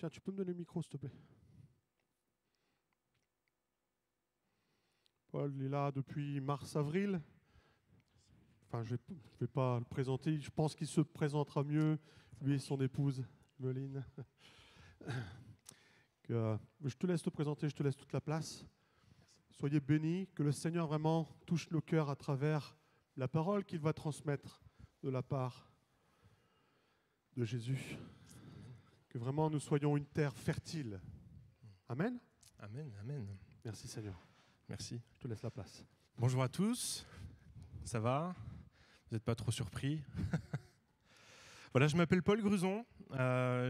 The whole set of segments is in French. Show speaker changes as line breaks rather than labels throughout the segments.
Tiens, tu peux me donner le micro, s'il te plaît? Paul est là depuis mars-avril. Enfin, je vais pas le présenter. Je pense qu'il se présentera mieux, lui et son épouse, Meline. Je te laisse te présenter, je te laisse toute la place. Soyez bénis, que le Seigneur vraiment touche nos cœurs à travers la parole qu'il va transmettre de la part de Jésus. Que vraiment nous soyons une terre fertile. Amen.
Amen, amen.
Merci Seigneur.
Merci.
Je te laisse la place.
Bonjour à tous, ça va? Vous n'êtes pas trop surpris? Voilà, je m'appelle Paul Gruson.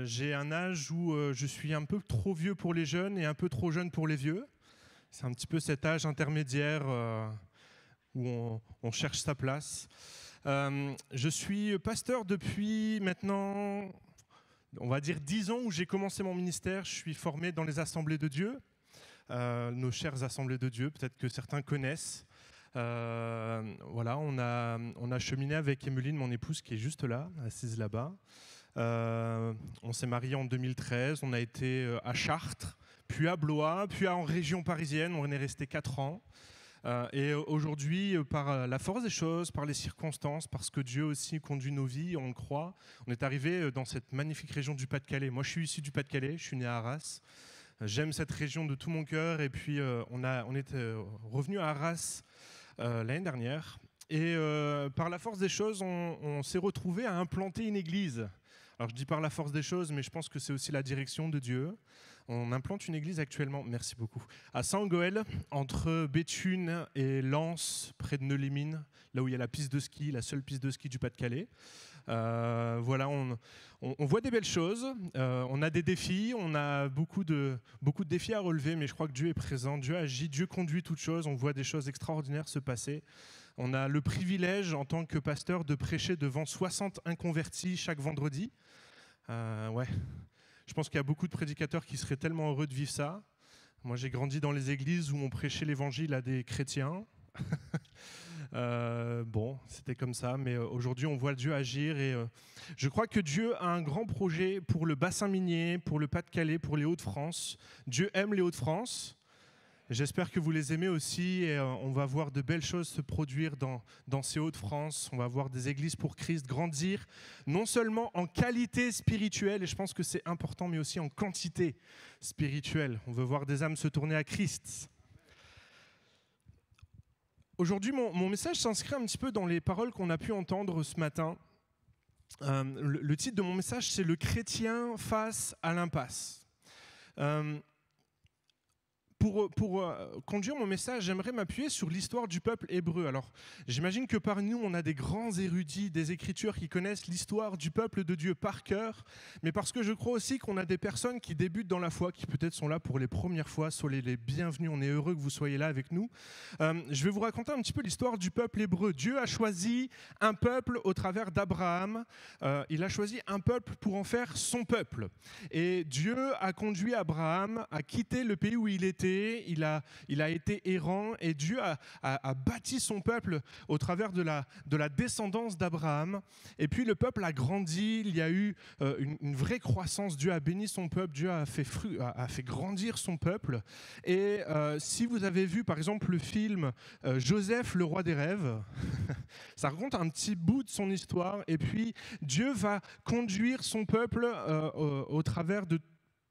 J'ai un âge où je suis un peu trop vieux pour les jeunes et un peu trop jeune pour les vieux. C'est un petit peu cet âge intermédiaire où on cherche sa place. Je suis pasteur depuis maintenant, on va dire 10 ans où j'ai commencé mon ministère. Je suis formé dans les assemblées de Dieu, nos chères assemblées de Dieu, peut-être que certains connaissent. Voilà, on a cheminé avec Emeline, mon épouse, qui est juste là, assise là-bas. On s'est mariés en 2013, on a été à Chartres, puis à Blois, puis en région parisienne, on est resté 4 ans. Et aujourd'hui, par la force des choses, par les circonstances, parce que Dieu aussi conduit nos vies, on le croit, on est arrivé dans cette magnifique région du Pas-de-Calais. Moi, je suis issu du Pas-de-Calais, je suis né à Arras. J'aime cette région de tout mon cœur. Et puis, on est revenu à Arras l'année dernière. Et par la force des choses, on s'est retrouvé à implanter une église. Alors, je dis par la force des choses, mais je pense que c'est aussi la direction de Dieu. On implante une église actuellement, merci beaucoup, à Saint-Goël, entre Béthune et Lens, près de Neux-les-Mines, là où il y a la piste de ski, la seule piste de ski du Pas-de-Calais. Voilà, on voit des belles choses, on a des défis, on a beaucoup de défis à relever, mais je crois que Dieu est présent, Dieu agit, Dieu conduit toutes choses, on voit des choses extraordinaires se passer. On a le privilège, en tant que pasteur, de prêcher devant 60 inconvertis chaque vendredi. Ouais. Je pense qu'il y a beaucoup de prédicateurs qui seraient tellement heureux de vivre ça. Moi, j'ai grandi dans les églises où on prêchait l'évangile à des chrétiens. Bon, c'était comme ça, mais aujourd'hui, on voit Dieu agir. Et je crois que Dieu a un grand projet pour le bassin minier, pour le Pas-de-Calais, pour les Hauts-de-France. Dieu aime les Hauts-de-France. J'espère que vous les aimez aussi et on va voir de belles choses se produire dans ces Hauts-de-France. On va voir des églises pour Christ grandir, non seulement en qualité spirituelle, et je pense que c'est important, mais aussi en quantité spirituelle. On veut voir des âmes se tourner à Christ. Aujourd'hui, mon message s'inscrit un petit peu dans les paroles qu'on a pu entendre ce matin. Le titre de mon message, c'est « Le chrétien face à l'impasse ». Pour conduire mon message, j'aimerais m'appuyer sur l'histoire du peuple hébreu. Alors, j'imagine que parmi nous, on a des grands érudits des Écritures qui connaissent l'histoire du peuple de Dieu par cœur, mais parce que je crois aussi qu'on a des personnes qui débutent dans la foi, qui peut-être sont là pour les premières fois. Soyez les bienvenus, on est heureux que vous soyez là avec nous. Je vais vous raconter un petit peu l'histoire du peuple hébreu. Dieu a choisi un peuple au travers d'Abraham. Il a choisi un peuple pour en faire son peuple. Et Dieu a conduit Abraham à quitter le pays où il était. Il a été errant et Dieu a bâti son peuple au travers de la descendance d'Abraham. Et puis le peuple a grandi, il y a eu une vraie croissance. Dieu a béni son peuple, Dieu a fait grandir son peuple. Et si vous avez vu par exemple le film Joseph, le roi des rêves, ça raconte un petit bout de son histoire. Et puis Dieu va conduire son peuple au travers de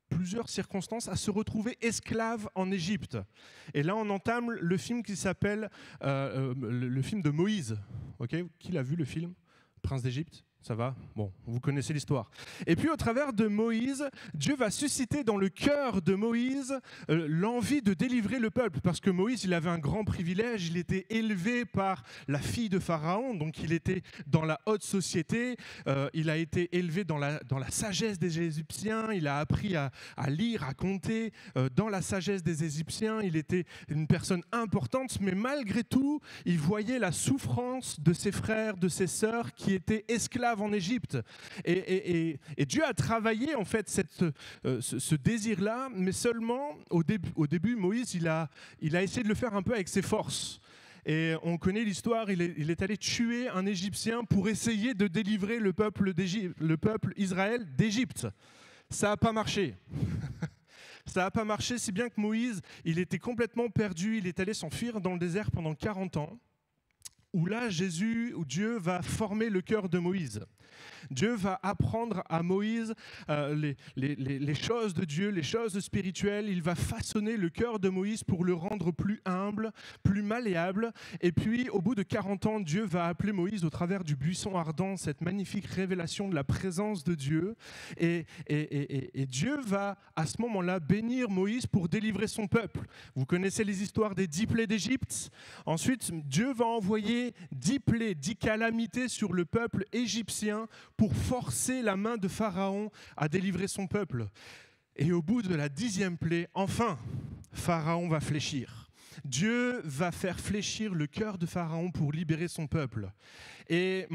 plusieurs circonstances à se retrouver esclaves en Égypte. Et là, on entame le film qui s'appelle le film de Moïse. Okay, qui l'a vu le film? Prince d'Égypte? Ça va? Bon, vous connaissez l'histoire. Et puis, au travers de Moïse, Dieu va susciter dans le cœur de Moïse l'envie de délivrer le peuple. Parce que Moïse, il avait un grand privilège. Il était élevé par la fille de Pharaon. Donc, il était dans la haute société. Il a été élevé dans la sagesse des Égyptiens. Il a appris à lire, à compter dans la sagesse des Égyptiens. Il était une personne importante. Mais malgré tout, il voyait la souffrance de ses frères, de ses sœurs qui étaient esclaves en Égypte. Et Dieu a travaillé en fait ce désir-là, mais seulement au début, Moïse, il a essayé de le faire un peu avec ses forces. Et on connaît l'histoire, il est allé tuer un Égyptien pour essayer de délivrer le peuple Israël d'Égypte. Ça n'a pas marché. Ça n'a pas marché, si bien que Moïse, il était complètement perdu, il est allé s'enfuir dans le désert pendant 40 ans, où là, Dieu va former le cœur de Moïse. Dieu va apprendre à Moïse les choses de Dieu, les choses spirituelles. Il va façonner le cœur de Moïse pour le rendre plus humble, plus malléable. Et puis, au bout de 40 ans, Dieu va appeler Moïse au travers du buisson ardent, cette magnifique révélation de la présence de Dieu. Et Dieu va, à ce moment-là, bénir Moïse pour délivrer son peuple. Vous connaissez les histoires des 10 plaies d'Égypte. Ensuite, Dieu va envoyer 10 plaies, 10 calamités sur le peuple égyptien pour forcer la main de Pharaon à délivrer son peuple. Et au bout de la 10e plaie, enfin, Pharaon va fléchir. Dieu va faire fléchir le cœur de Pharaon pour libérer son peuple. Et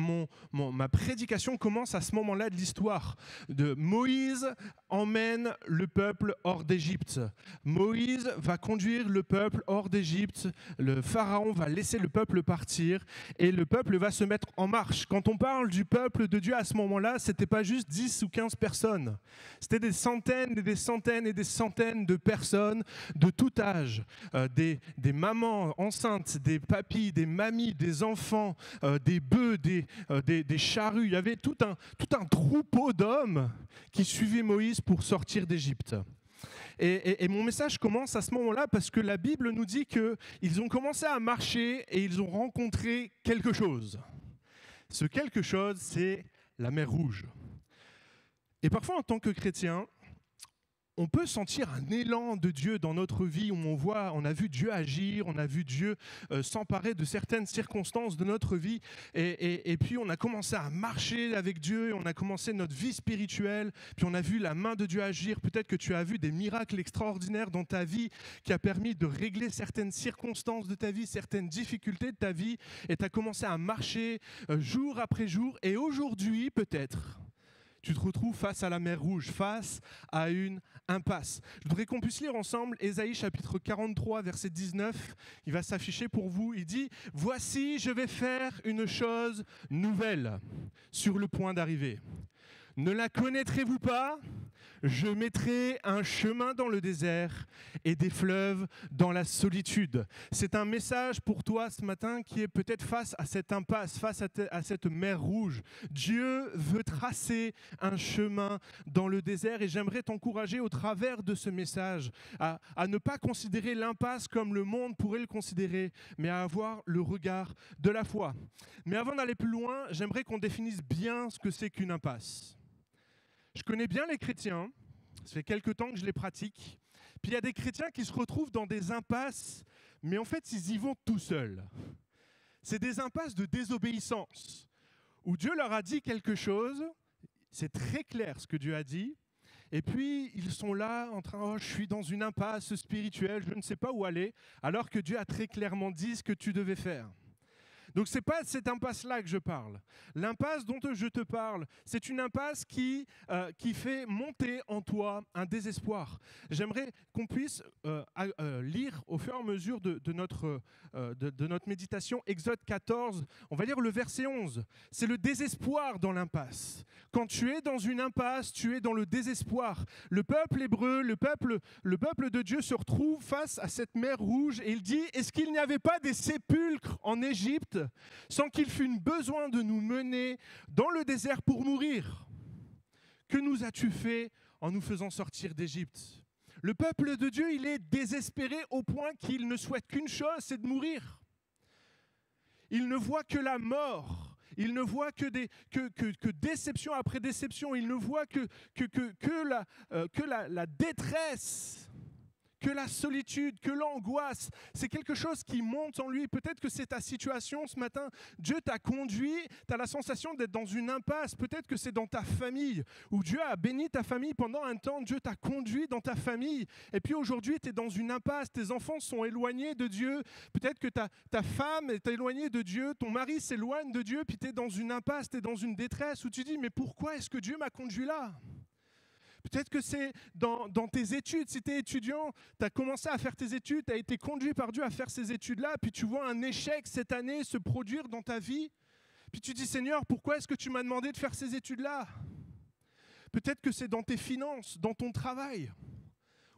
ma prédication commence à ce moment-là de l'histoire. Moïse emmène le peuple hors d'Égypte. Moïse va conduire le peuple hors d'Égypte. Le Pharaon va laisser le peuple partir et le peuple va se mettre en marche. Quand on parle du peuple de Dieu à ce moment-là, ce n'était pas juste 10 ou 15 personnes. C'était des centaines et des centaines et des centaines de personnes de tout âge. Des mamans enceintes, des papis, des mamies, des enfants, des bœufs, des charrues. Il y avait tout un troupeau d'hommes qui suivaient Moïse pour sortir d'Égypte. Et mon message commence à ce moment-là parce que la Bible nous dit qu'ils ont commencé à marcher et ils ont rencontré quelque chose. Ce quelque chose, c'est la mer Rouge. Et parfois, en tant que chrétien, on peut sentir un élan de Dieu dans notre vie où on a vu Dieu agir, on a vu Dieu s'emparer de certaines circonstances de notre vie et puis on a commencé à marcher avec Dieu, on a commencé notre vie spirituelle, puis on a vu la main de Dieu agir. Peut-être que tu as vu des miracles extraordinaires dans ta vie qui a permis de régler certaines circonstances de ta vie, certaines difficultés de ta vie et tu as commencé à marcher jour après jour et aujourd'hui peut-être tu te retrouves face à la mer Rouge, face à une impasse. Je voudrais qu'on puisse lire ensemble Ésaïe chapitre 43, verset 19. Il va s'afficher pour vous. Il dit « Voici, je vais faire une chose nouvelle sur le point d'arriver. Ne la connaîtrez-vous pas ? Je mettrai un chemin dans le désert et des fleuves dans la solitude. » C'est un message pour toi ce matin qui est peut-être face à cette impasse, face à cette mer Rouge. Dieu veut tracer un chemin dans le désert et j'aimerais t'encourager au travers de ce message à ne pas considérer l'impasse comme le monde pourrait le considérer, mais à avoir le regard de la foi. Mais avant d'aller plus loin, j'aimerais qu'on définisse bien ce que c'est qu'une impasse. Je connais bien les chrétiens, ça fait quelques temps que je les pratique, puis il y a des chrétiens qui se retrouvent dans des impasses, mais en fait ils y vont tout seuls. C'est des impasses de désobéissance, où Dieu leur a dit quelque chose, c'est très clair ce que Dieu a dit, et puis ils sont là en train, je suis dans une impasse spirituelle, je ne sais pas où aller, alors que Dieu a très clairement dit ce que tu devais faire. Donc ce n'est pas cette impasse-là que je parle. L'impasse dont je te parle, c'est une impasse qui fait monter en toi un désespoir. J'aimerais qu'on puisse lire au fur et à mesure de notre méditation Exode 14, on va lire le verset 11. C'est le désespoir dans l'impasse. Quand tu es dans une impasse, tu es dans le désespoir. Le peuple hébreu, le peuple de Dieu se retrouve face à cette mer Rouge et il dit « Est-ce qu'il n'y avait pas des sépulcres en Égypte sans qu'il fût besoin de nous mener dans le désert pour mourir? Que nous as-tu fait en nous faisant sortir d'Égypte ?» Le peuple de Dieu, il est désespéré au point qu'il ne souhaite qu'une chose, c'est de mourir. Il ne voit que la mort. Il ne voit que déception après déception. Il ne voit que la détresse. Que la solitude, que l'angoisse, c'est quelque chose qui monte en lui. Peut-être que c'est ta situation ce matin. Dieu t'a conduit, tu as la sensation d'être dans une impasse. Peut-être que c'est dans ta famille, où Dieu a béni ta famille pendant un temps. Dieu t'a conduit dans ta famille. Et puis aujourd'hui, tu es dans une impasse. Tes enfants sont éloignés de Dieu. Peut-être que ta femme est éloignée de Dieu. Ton mari s'éloigne de Dieu. Puis tu es dans une impasse, tu es dans une détresse où tu dis, mais pourquoi est-ce que Dieu m'a conduit là ? Peut-être que c'est dans tes études. Si tu es étudiant, tu as commencé à faire tes études, tu as été conduit par Dieu à faire ces études-là, puis tu vois un échec cette année se produire dans ta vie. Puis tu dis, Seigneur, pourquoi est-ce que tu m'as demandé de faire ces études-là ? Peut-être que c'est dans tes finances, dans ton travail,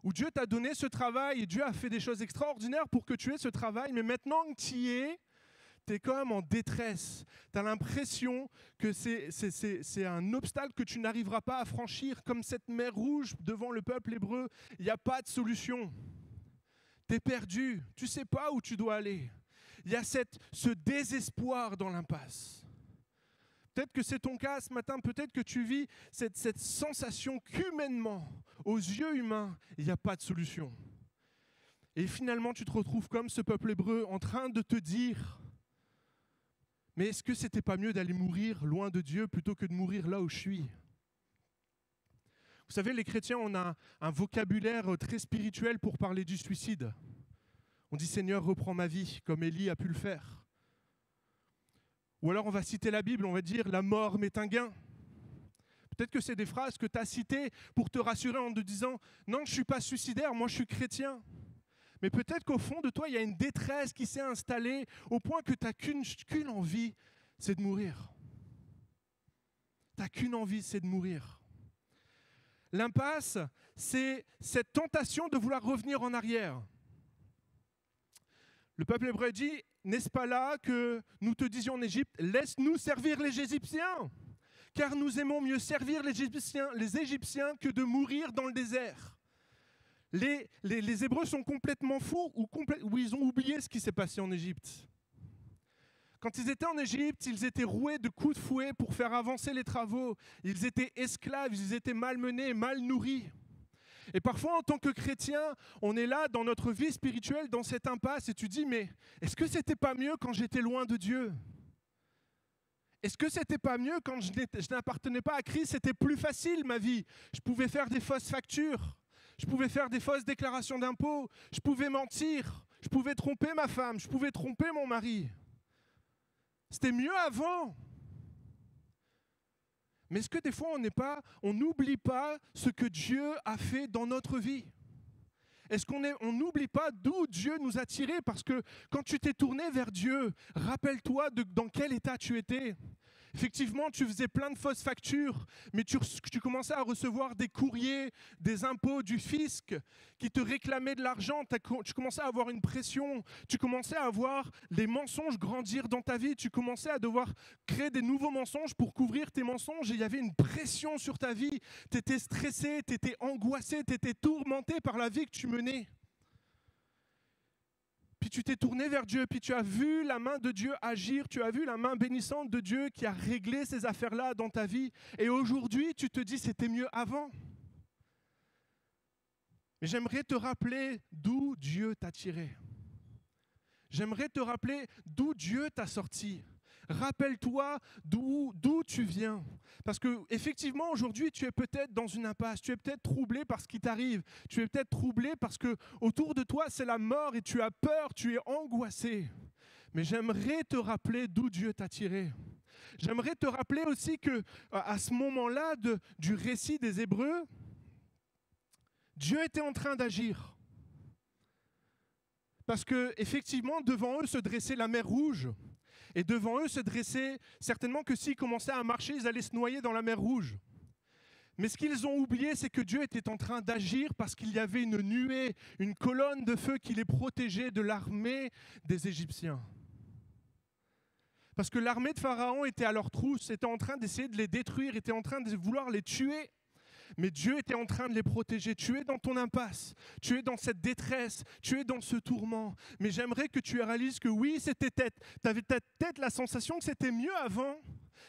où Dieu t'a donné ce travail et Dieu a fait des choses extraordinaires pour que tu aies ce travail, mais maintenant que tu y es, tu es quand même en détresse. Tu as l'impression que c'est un obstacle que tu n'arriveras pas à franchir, comme cette mer rouge devant le peuple hébreu. Il n'y a pas de solution. Tu es perdu, tu ne sais pas où tu dois aller. Il y a ce désespoir dans l'impasse. Peut-être que c'est ton cas ce matin, peut-être que tu vis cette sensation qu'humainement, aux yeux humains, il n'y a pas de solution. Et finalement, tu te retrouves comme ce peuple hébreu en train de te dire, mais est-ce que c'était pas mieux d'aller mourir loin de Dieu plutôt que de mourir là où je suis ? Vous savez, les chrétiens, on a un vocabulaire très spirituel pour parler du suicide. On dit « Seigneur, reprends ma vie », comme Élie a pu le faire. Ou alors on va citer la Bible, on va dire « La mort m'est un gain ». Peut-être que c'est des phrases que tu as citées pour te rassurer en te disant « Non, je ne suis pas suicidaire, moi je suis chrétien ». Mais peut-être qu'au fond de toi, il y a une détresse qui s'est installée au point que tu n'as qu'une envie, c'est de mourir. Tu n'as qu'une envie, c'est de mourir. L'impasse, c'est cette tentation de vouloir revenir en arrière. Le peuple hébreu dit, n'est-ce pas là que nous te disions en Égypte, laisse-nous servir les Égyptiens, car nous aimons mieux servir les Égyptiens que de mourir dans le désert. Les Hébreux sont complètement fous ou ils ont oublié ce qui s'est passé en Égypte. Quand ils étaient en Égypte, ils étaient roués de coups de fouet pour faire avancer les travaux. Ils étaient esclaves, ils étaient malmenés, mal nourris. Et parfois, en tant que chrétien, on est là dans notre vie spirituelle, dans cette impasse, et tu dis, mais est-ce que c'était pas mieux quand j'étais loin de Dieu ? Est-ce que c'était pas mieux quand je n'appartenais pas à Christ ? C'était plus facile ma vie. Je pouvais faire des fausses factures. Je pouvais faire des fausses déclarations d'impôts. Je pouvais mentir. Je pouvais tromper ma femme. Je pouvais tromper mon mari. C'était mieux avant. Mais est-ce que des fois on n'oublie pas ce que Dieu a fait dans notre vie ? Est-ce qu'on n'oublie pas d'où Dieu nous a tirés ? Parce que quand tu t'es tourné vers Dieu, rappelle-toi dans quel état tu étais. Effectivement, tu faisais plein de fausses factures, mais tu commençais à recevoir des courriers, des impôts, du fisc qui te réclamaient de l'argent. Tu commençais à avoir une pression, tu commençais à voir les mensonges grandir dans ta vie, tu commençais à devoir créer des nouveaux mensonges pour couvrir tes mensonges et il y avait une pression sur ta vie. Tu étais stressé, tu étais angoissé, tu étais tourmenté par la vie que tu menais. Puis tu t'es tourné vers Dieu, puis tu as vu la main de Dieu agir, tu as vu la main bénissante de Dieu qui a réglé ces affaires-là dans ta vie. Et aujourd'hui, tu te dis, c'était mieux avant. Mais j'aimerais te rappeler d'où Dieu t'a tiré. J'aimerais te rappeler d'où Dieu t'a sorti. Rappelle-toi d'où tu viens. Parce qu'effectivement, aujourd'hui, tu es peut-être dans une impasse. Tu es peut-être troublé par ce qui t'arrive. Tu es peut-être troublé parce que autour de toi, c'est la mort et tu as peur, tu es angoissé. Mais j'aimerais te rappeler d'où Dieu t'a tiré. J'aimerais te rappeler aussi qu'à ce moment-là du récit des Hébreux, Dieu était en train d'agir. Parce qu'effectivement, devant eux se dressait la mer Rouge. Et devant eux se dressait certainement que s'ils commençaient à marcher, ils allaient se noyer dans la mer Rouge. Mais ce qu'ils ont oublié, c'est que Dieu était en train d'agir parce qu'il y avait une nuée, une colonne de feu qui les protégeait de l'armée des Égyptiens. Parce que l'armée de Pharaon était à leur trousse, était en train d'essayer de les détruire, était en train de vouloir les tuer. Mais Dieu était en train de les protéger. Tu es dans ton impasse, tu es dans cette détresse, tu es dans ce tourment. Mais j'aimerais que tu réalises que oui, tu avais peut-être la sensation que c'était mieux avant,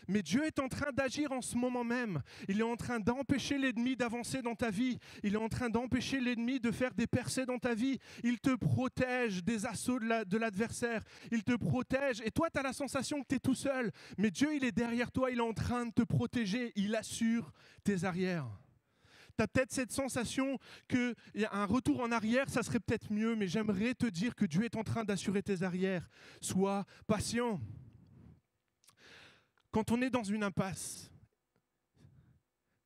mais Dieu est en train d'agir en ce moment même. Il est en train d'empêcher l'ennemi d'avancer dans ta vie. Il est en train d'empêcher l'ennemi de faire des percées dans ta vie. Il te protège des assauts de l'adversaire. Il te protège. Et toi, tu as la sensation que tu es tout seul. Mais Dieu, il est derrière toi. Il est en train de te protéger. Il assure tes arrières. Tu as peut-être cette sensation qu'un retour en arrière, ça serait peut-être mieux, mais j'aimerais te dire que Dieu est en train d'assurer tes arrières. Sois patient. Quand on est dans une impasse,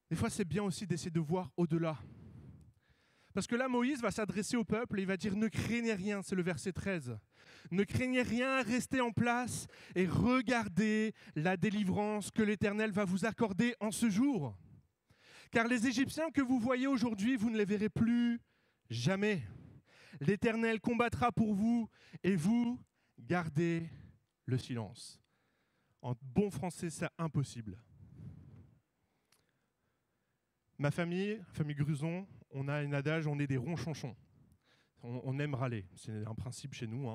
des fois c'est bien aussi d'essayer de voir au-delà. Parce que là, Moïse va s'adresser au peuple et il va dire « Ne craignez rien », c'est le verset 13. « Ne craignez rien, restez en place et regardez la délivrance que l'Éternel va vous accorder en ce jour. » Car les Égyptiens que vous voyez aujourd'hui, vous ne les verrez plus jamais. L'Éternel combattra pour vous et vous gardez le silence. En bon français, c'est impossible. Ma famille Gruson, on a un adage, on est des ronchonchons. On aime râler, c'est un principe chez nous.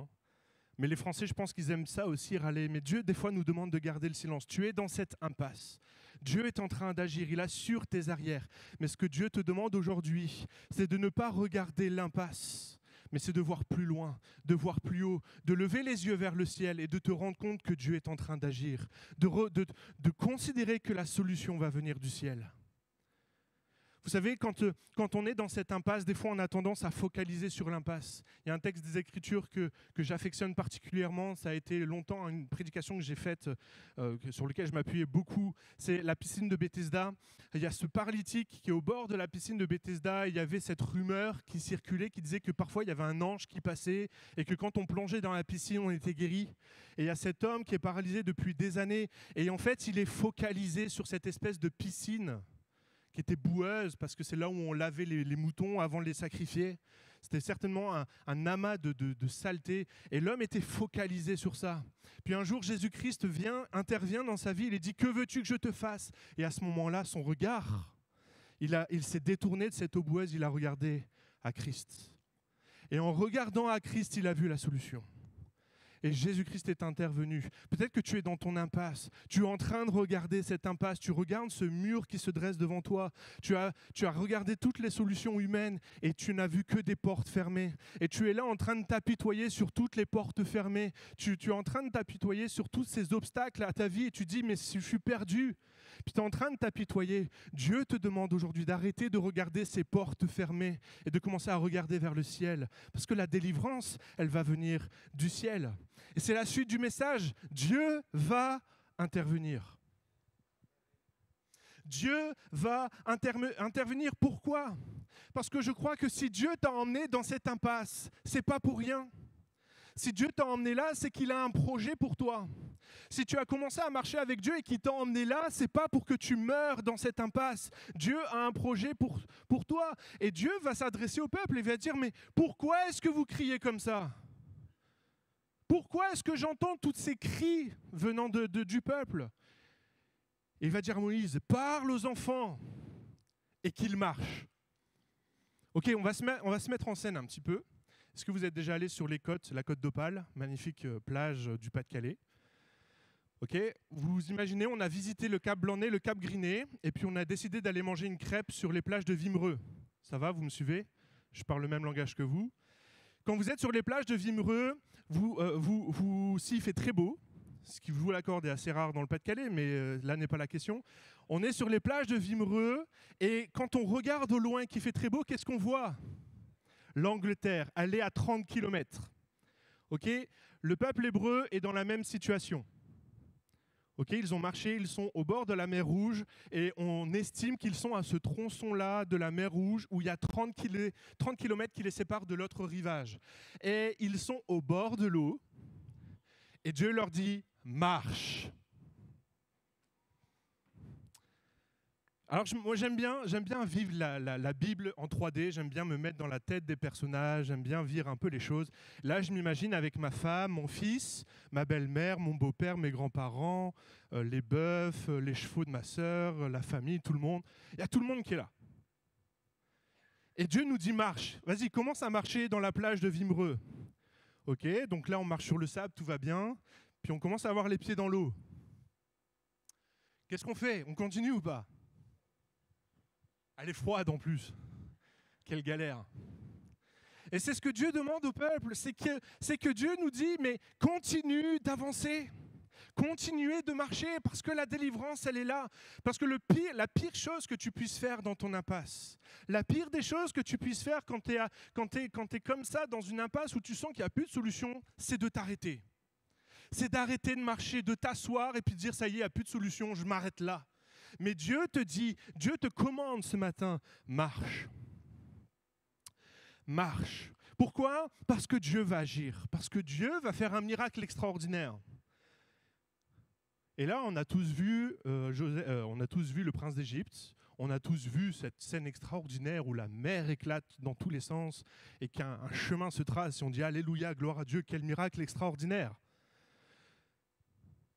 Mais les Français, je pense qu'ils aiment ça aussi, râler. Mais Dieu, des fois, nous demande de garder le silence. Tu es dans cette impasse. Dieu est en train d'agir, il assure tes arrières. Mais ce que Dieu te demande aujourd'hui, c'est de ne pas regarder l'impasse, mais c'est de voir plus loin, de voir plus haut, de lever les yeux vers le ciel et de te rendre compte que Dieu est en train d'agir, de considérer que la solution va venir du ciel. Vous savez, quand on est dans cette impasse, des fois on a tendance à focaliser sur l'impasse. Il y a un texte des Écritures que j'affectionne particulièrement, ça a été longtemps une prédication que j'ai faite, sur laquelle je m'appuyais beaucoup, c'est la piscine de Bethesda. Il y a ce paralytique qui est au bord de la piscine de Bethesda, il y avait cette rumeur qui circulait, qui disait que parfois il y avait un ange qui passait et que quand on plongeait dans la piscine, on était guéri. Et il y a cet homme qui est paralysé depuis des années et en fait il est focalisé sur cette espèce de piscine qui était boueuse, parce que c'est là où on lavait les moutons avant de les sacrifier. C'était certainement un amas de saleté. Et l'homme était focalisé sur ça. Puis un jour, Jésus-Christ intervient dans sa vie. Il dit « Que veux-tu que je te fasse ?» Et à ce moment-là, son regard, il s'est détourné de cette eau boueuse, il a regardé à Christ. Et en regardant à Christ, il a vu la solution. Et Jésus-Christ est intervenu. Peut-être que tu es dans ton impasse. Tu es en train de regarder cette impasse. Tu regardes ce mur qui se dresse devant toi. Tu as regardé toutes les solutions humaines et tu n'as vu que des portes fermées. Et tu es là en train de t'apitoyer sur toutes les portes fermées. Tu es en train de t'apitoyer sur tous ces obstacles à ta vie et tu dis « mais je suis perdu ». Puis tu es en train de t'apitoyer. Dieu te demande aujourd'hui d'arrêter de regarder ces portes fermées et de commencer à regarder vers le ciel. Parce que la délivrance, elle va venir du ciel. Et c'est la suite du message. Dieu va intervenir. Dieu va intervenir. Pourquoi ? Parce que je crois que si Dieu t'a emmené dans cette impasse, c'est pas pour rien. Si Dieu t'a emmené là, c'est qu'il a un projet pour toi. Si tu as commencé à marcher avec Dieu et qu'il t'a emmené là, c'est pas pour que tu meures dans cette impasse. Dieu a un projet pour toi. Et Dieu va s'adresser au peuple et va dire « Mais pourquoi est-ce que vous criez comme ça ? Pourquoi est-ce que j'entends tous ces cris venant du peuple ?» Et il va dire à Moïse « Parle aux enfants et qu'ils marchent. » Ok, on va se mettre en scène un petit peu. Est-ce que vous êtes déjà allé sur les côtes, la côte d'Opale, magnifique plage du Pas-de-Calais? Ok, vous imaginez, on a visité le Cap Blanc-Nez, le Cap Griné, et puis on a décidé d'aller manger une crêpe sur les plages de Wimereux. Ça va, vous me suivez? Je parle le même langage que vous. Quand vous êtes sur les plages de Wimereux, s'il fait très beau, ce qui vous l'accorde est assez rare dans le Pas-de-Calais, mais là n'est pas la question. On est sur les plages de Wimereux, et quand on regarde au loin qu'il fait très beau, qu'est-ce qu'on voit? L'Angleterre, elle est à 30 km. Okay, le peuple hébreu est dans la même situation. Okay, ils ont marché, ils sont au bord de la mer Rouge et on estime qu'ils sont à ce tronçon-là de la mer Rouge où il y a 30 km qui les séparent de l'autre rivage. Et ils sont au bord de l'eau et Dieu leur dit « marche ». Alors moi j'aime bien vivre la Bible en 3D, j'aime bien me mettre dans la tête des personnages, j'aime bien vivre un peu les choses. Là je m'imagine avec ma femme, mon fils, ma belle-mère, mon beau-père, mes grands-parents, les bœufs, les chevaux de ma sœur, la famille, tout le monde. Il y a tout le monde qui est là. Et Dieu nous dit marche, vas-y commence à marcher dans la plage de Wimereux. Ok, donc là on marche sur le sable, tout va bien, puis on commence à avoir les pieds dans l'eau. Qu'est-ce qu'on fait? On continue ou pas? Elle est froide en plus. Quelle galère. Et c'est ce que Dieu demande au peuple, c'est que Dieu nous dit, mais continue d'avancer, continuez de marcher, parce que la délivrance, elle est là. Parce que la pire chose que tu puisses faire dans ton impasse, la pire des choses que tu puisses faire quand tu es comme ça, dans une impasse où tu sens qu'il n'y a plus de solution, c'est de t'arrêter. C'est d'arrêter de marcher, de t'asseoir et puis de dire, ça y est, il n'y a plus de solution, je m'arrête là. Mais Dieu te dit, Dieu te commande ce matin, marche. Marche. Pourquoi? Parce que Dieu va agir, parce que Dieu va faire un miracle extraordinaire. Et là, on a tous vu le prince d'Égypte, On a tous vu cette scène extraordinaire où la mer éclate dans tous les sens et qu'un chemin se trace et on dit Alléluia, gloire à Dieu, quel miracle extraordinaire.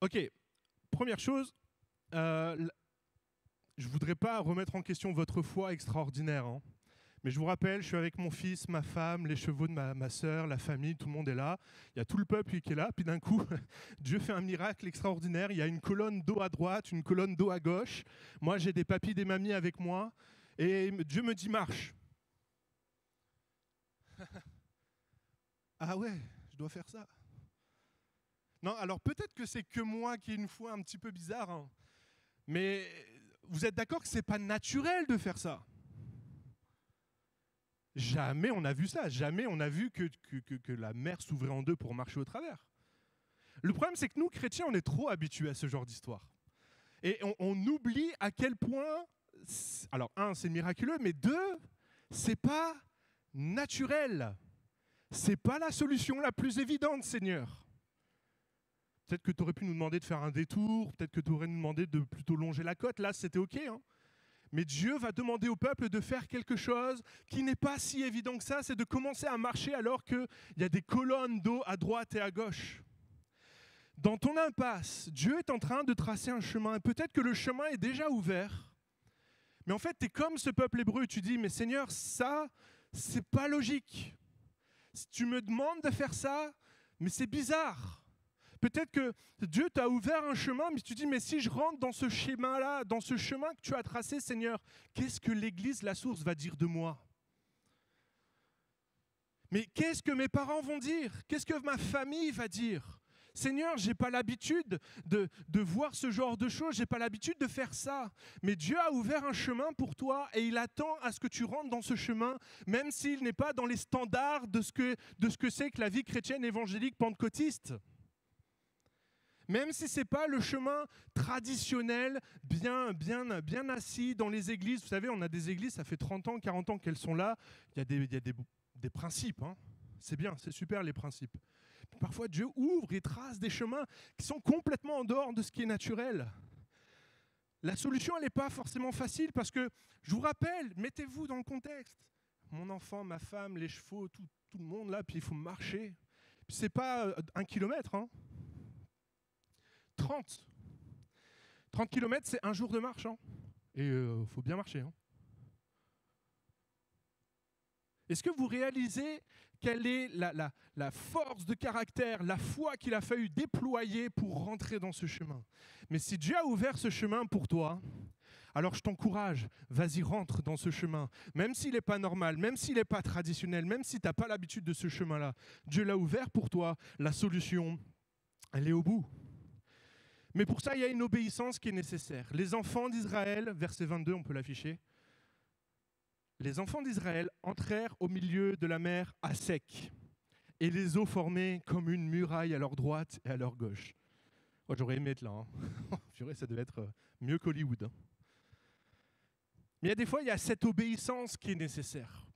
Ok, première chose, je ne voudrais pas remettre en question votre foi extraordinaire, hein. Mais je vous rappelle, je suis avec mon fils, ma femme, les chevaux de ma sœur, la famille, tout le monde est là. Il y a tout le peuple qui est là. Puis d'un coup, Dieu fait un miracle extraordinaire. Il y a une colonne d'eau à droite, une colonne d'eau à gauche. Moi, j'ai des papis, des mamies avec moi. Et Dieu me dit, marche. Ah ouais, je dois faire ça. Non, alors peut-être que c'est que moi qui ai une foi un petit peu bizarre. Hein. Mais vous êtes d'accord que ce n'est pas naturel de faire ça? Jamais on a vu ça, jamais on a vu que la mer s'ouvrait en deux pour marcher au travers. Le problème, c'est que nous, chrétiens, on est trop habitués à ce genre d'histoire. Et on oublie à quel point, alors un, c'est miraculeux, mais deux, c'est pas naturel. C'est pas la solution la plus évidente, Seigneur. Peut-être que tu aurais pu nous demander de faire un détour, peut-être que tu aurais nous demandé de plutôt longer la côte, là c'était ok, hein. Mais Dieu va demander au peuple de faire quelque chose qui n'est pas si évident que ça, c'est de commencer à marcher alors qu'il y a des colonnes d'eau à droite et à gauche. Dans ton impasse, Dieu est en train de tracer un chemin. Et peut-être que le chemin est déjà ouvert. Mais en fait, tu es comme ce peuple hébreu. Tu dis, mais Seigneur, ça, c'est pas logique. Si tu me demandes de faire ça, mais c'est bizarre. Peut-être que Dieu t'a ouvert un chemin, mais tu dis, mais si je rentre dans ce schéma-là, dans ce chemin que tu as tracé, Seigneur, qu'est-ce que l'Église, la source, va dire de moi? Mais qu'est-ce que mes parents vont dire? Qu'est-ce que ma famille va dire? Seigneur, je n'ai pas l'habitude de voir ce genre de choses, je n'ai pas l'habitude de faire ça. Mais Dieu a ouvert un chemin pour toi et il attend à ce que tu rentres dans ce chemin, même s'il n'est pas dans les standards de ce que c'est que la vie chrétienne évangélique pentecôtiste. Même si ce n'est pas le chemin traditionnel, bien assis dans les églises. Vous savez, on a des églises, ça fait 30 ans, 40 ans qu'elles sont là. Il y a des principes. Hein. C'est bien, c'est super les principes. Parfois, Dieu ouvre et trace des chemins qui sont complètement en dehors de ce qui est naturel. La solution, elle n'est pas forcément facile parce que, je vous rappelle, mettez-vous dans le contexte. Mon enfant, ma femme, les chevaux, tout le monde là, puis il faut marcher. Puis ce n'est pas 1 kilomètre, hein. 30 km, c'est un jour de marche. Hein. Et il faut bien marcher. Hein. Est-ce que vous réalisez quelle est la force de caractère, la foi qu'il a fallu déployer pour rentrer dans ce chemin? Mais si Dieu a ouvert ce chemin pour toi, alors je t'encourage, vas-y, rentre dans ce chemin. Même s'il n'est pas normal, même s'il n'est pas traditionnel, même si tu n'as pas l'habitude de ce chemin-là, Dieu l'a ouvert pour toi. La solution, elle est au bout. Mais pour ça, il y a une obéissance qui est nécessaire. Les enfants d'Israël, verset 22, on peut l'afficher. Les enfants d'Israël entrèrent au milieu de la mer à sec, et les eaux formaient comme une muraille à leur droite et à leur gauche. Oh, j'aurais aimé être là. Hein. Purée, ça devait être mieux qu'Hollywood. Hein. Mais il y a des fois, il y a cette obéissance qui est nécessaire.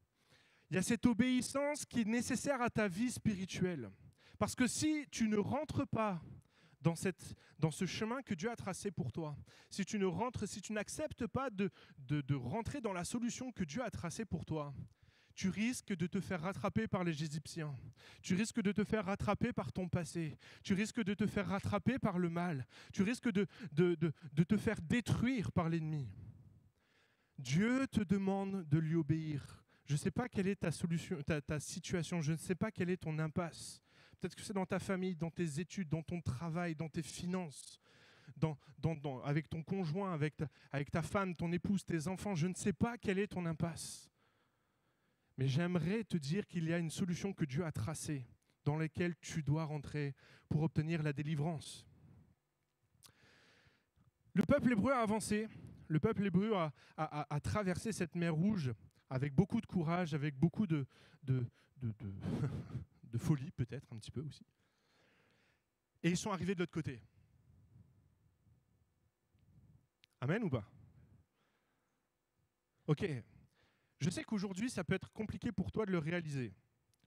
Il y a cette obéissance qui est nécessaire à ta vie spirituelle. Parce que si tu ne rentres pas dans ce chemin que Dieu a tracé pour toi, si tu n'acceptes pas de rentrer dans la solution que Dieu a tracée pour toi, tu risques de te faire rattraper par les Égyptiens, tu risques de te faire rattraper par ton passé, tu risques de te faire rattraper par le mal, tu risques de te faire détruire par l'ennemi. Dieu te demande de lui obéir. Je ne sais pas quelle est ta solution, ta situation, je ne sais pas quelle est ton impasse. Peut-être que c'est dans ta famille, dans tes études, dans ton travail, dans tes finances, avec ton conjoint, avec ta femme, ton épouse, tes enfants. Je ne sais pas quelle est ton impasse. Mais j'aimerais te dire qu'il y a une solution que Dieu a tracée, dans laquelle tu dois rentrer pour obtenir la délivrance. Le peuple hébreu a avancé. Le peuple hébreu a traversé cette mer Rouge avec beaucoup de courage, avec beaucoup de folie peut-être, un petit peu aussi. Et ils sont arrivés de l'autre côté. Amen ou pas? Ok. Je sais qu'aujourd'hui, ça peut être compliqué pour toi de le réaliser.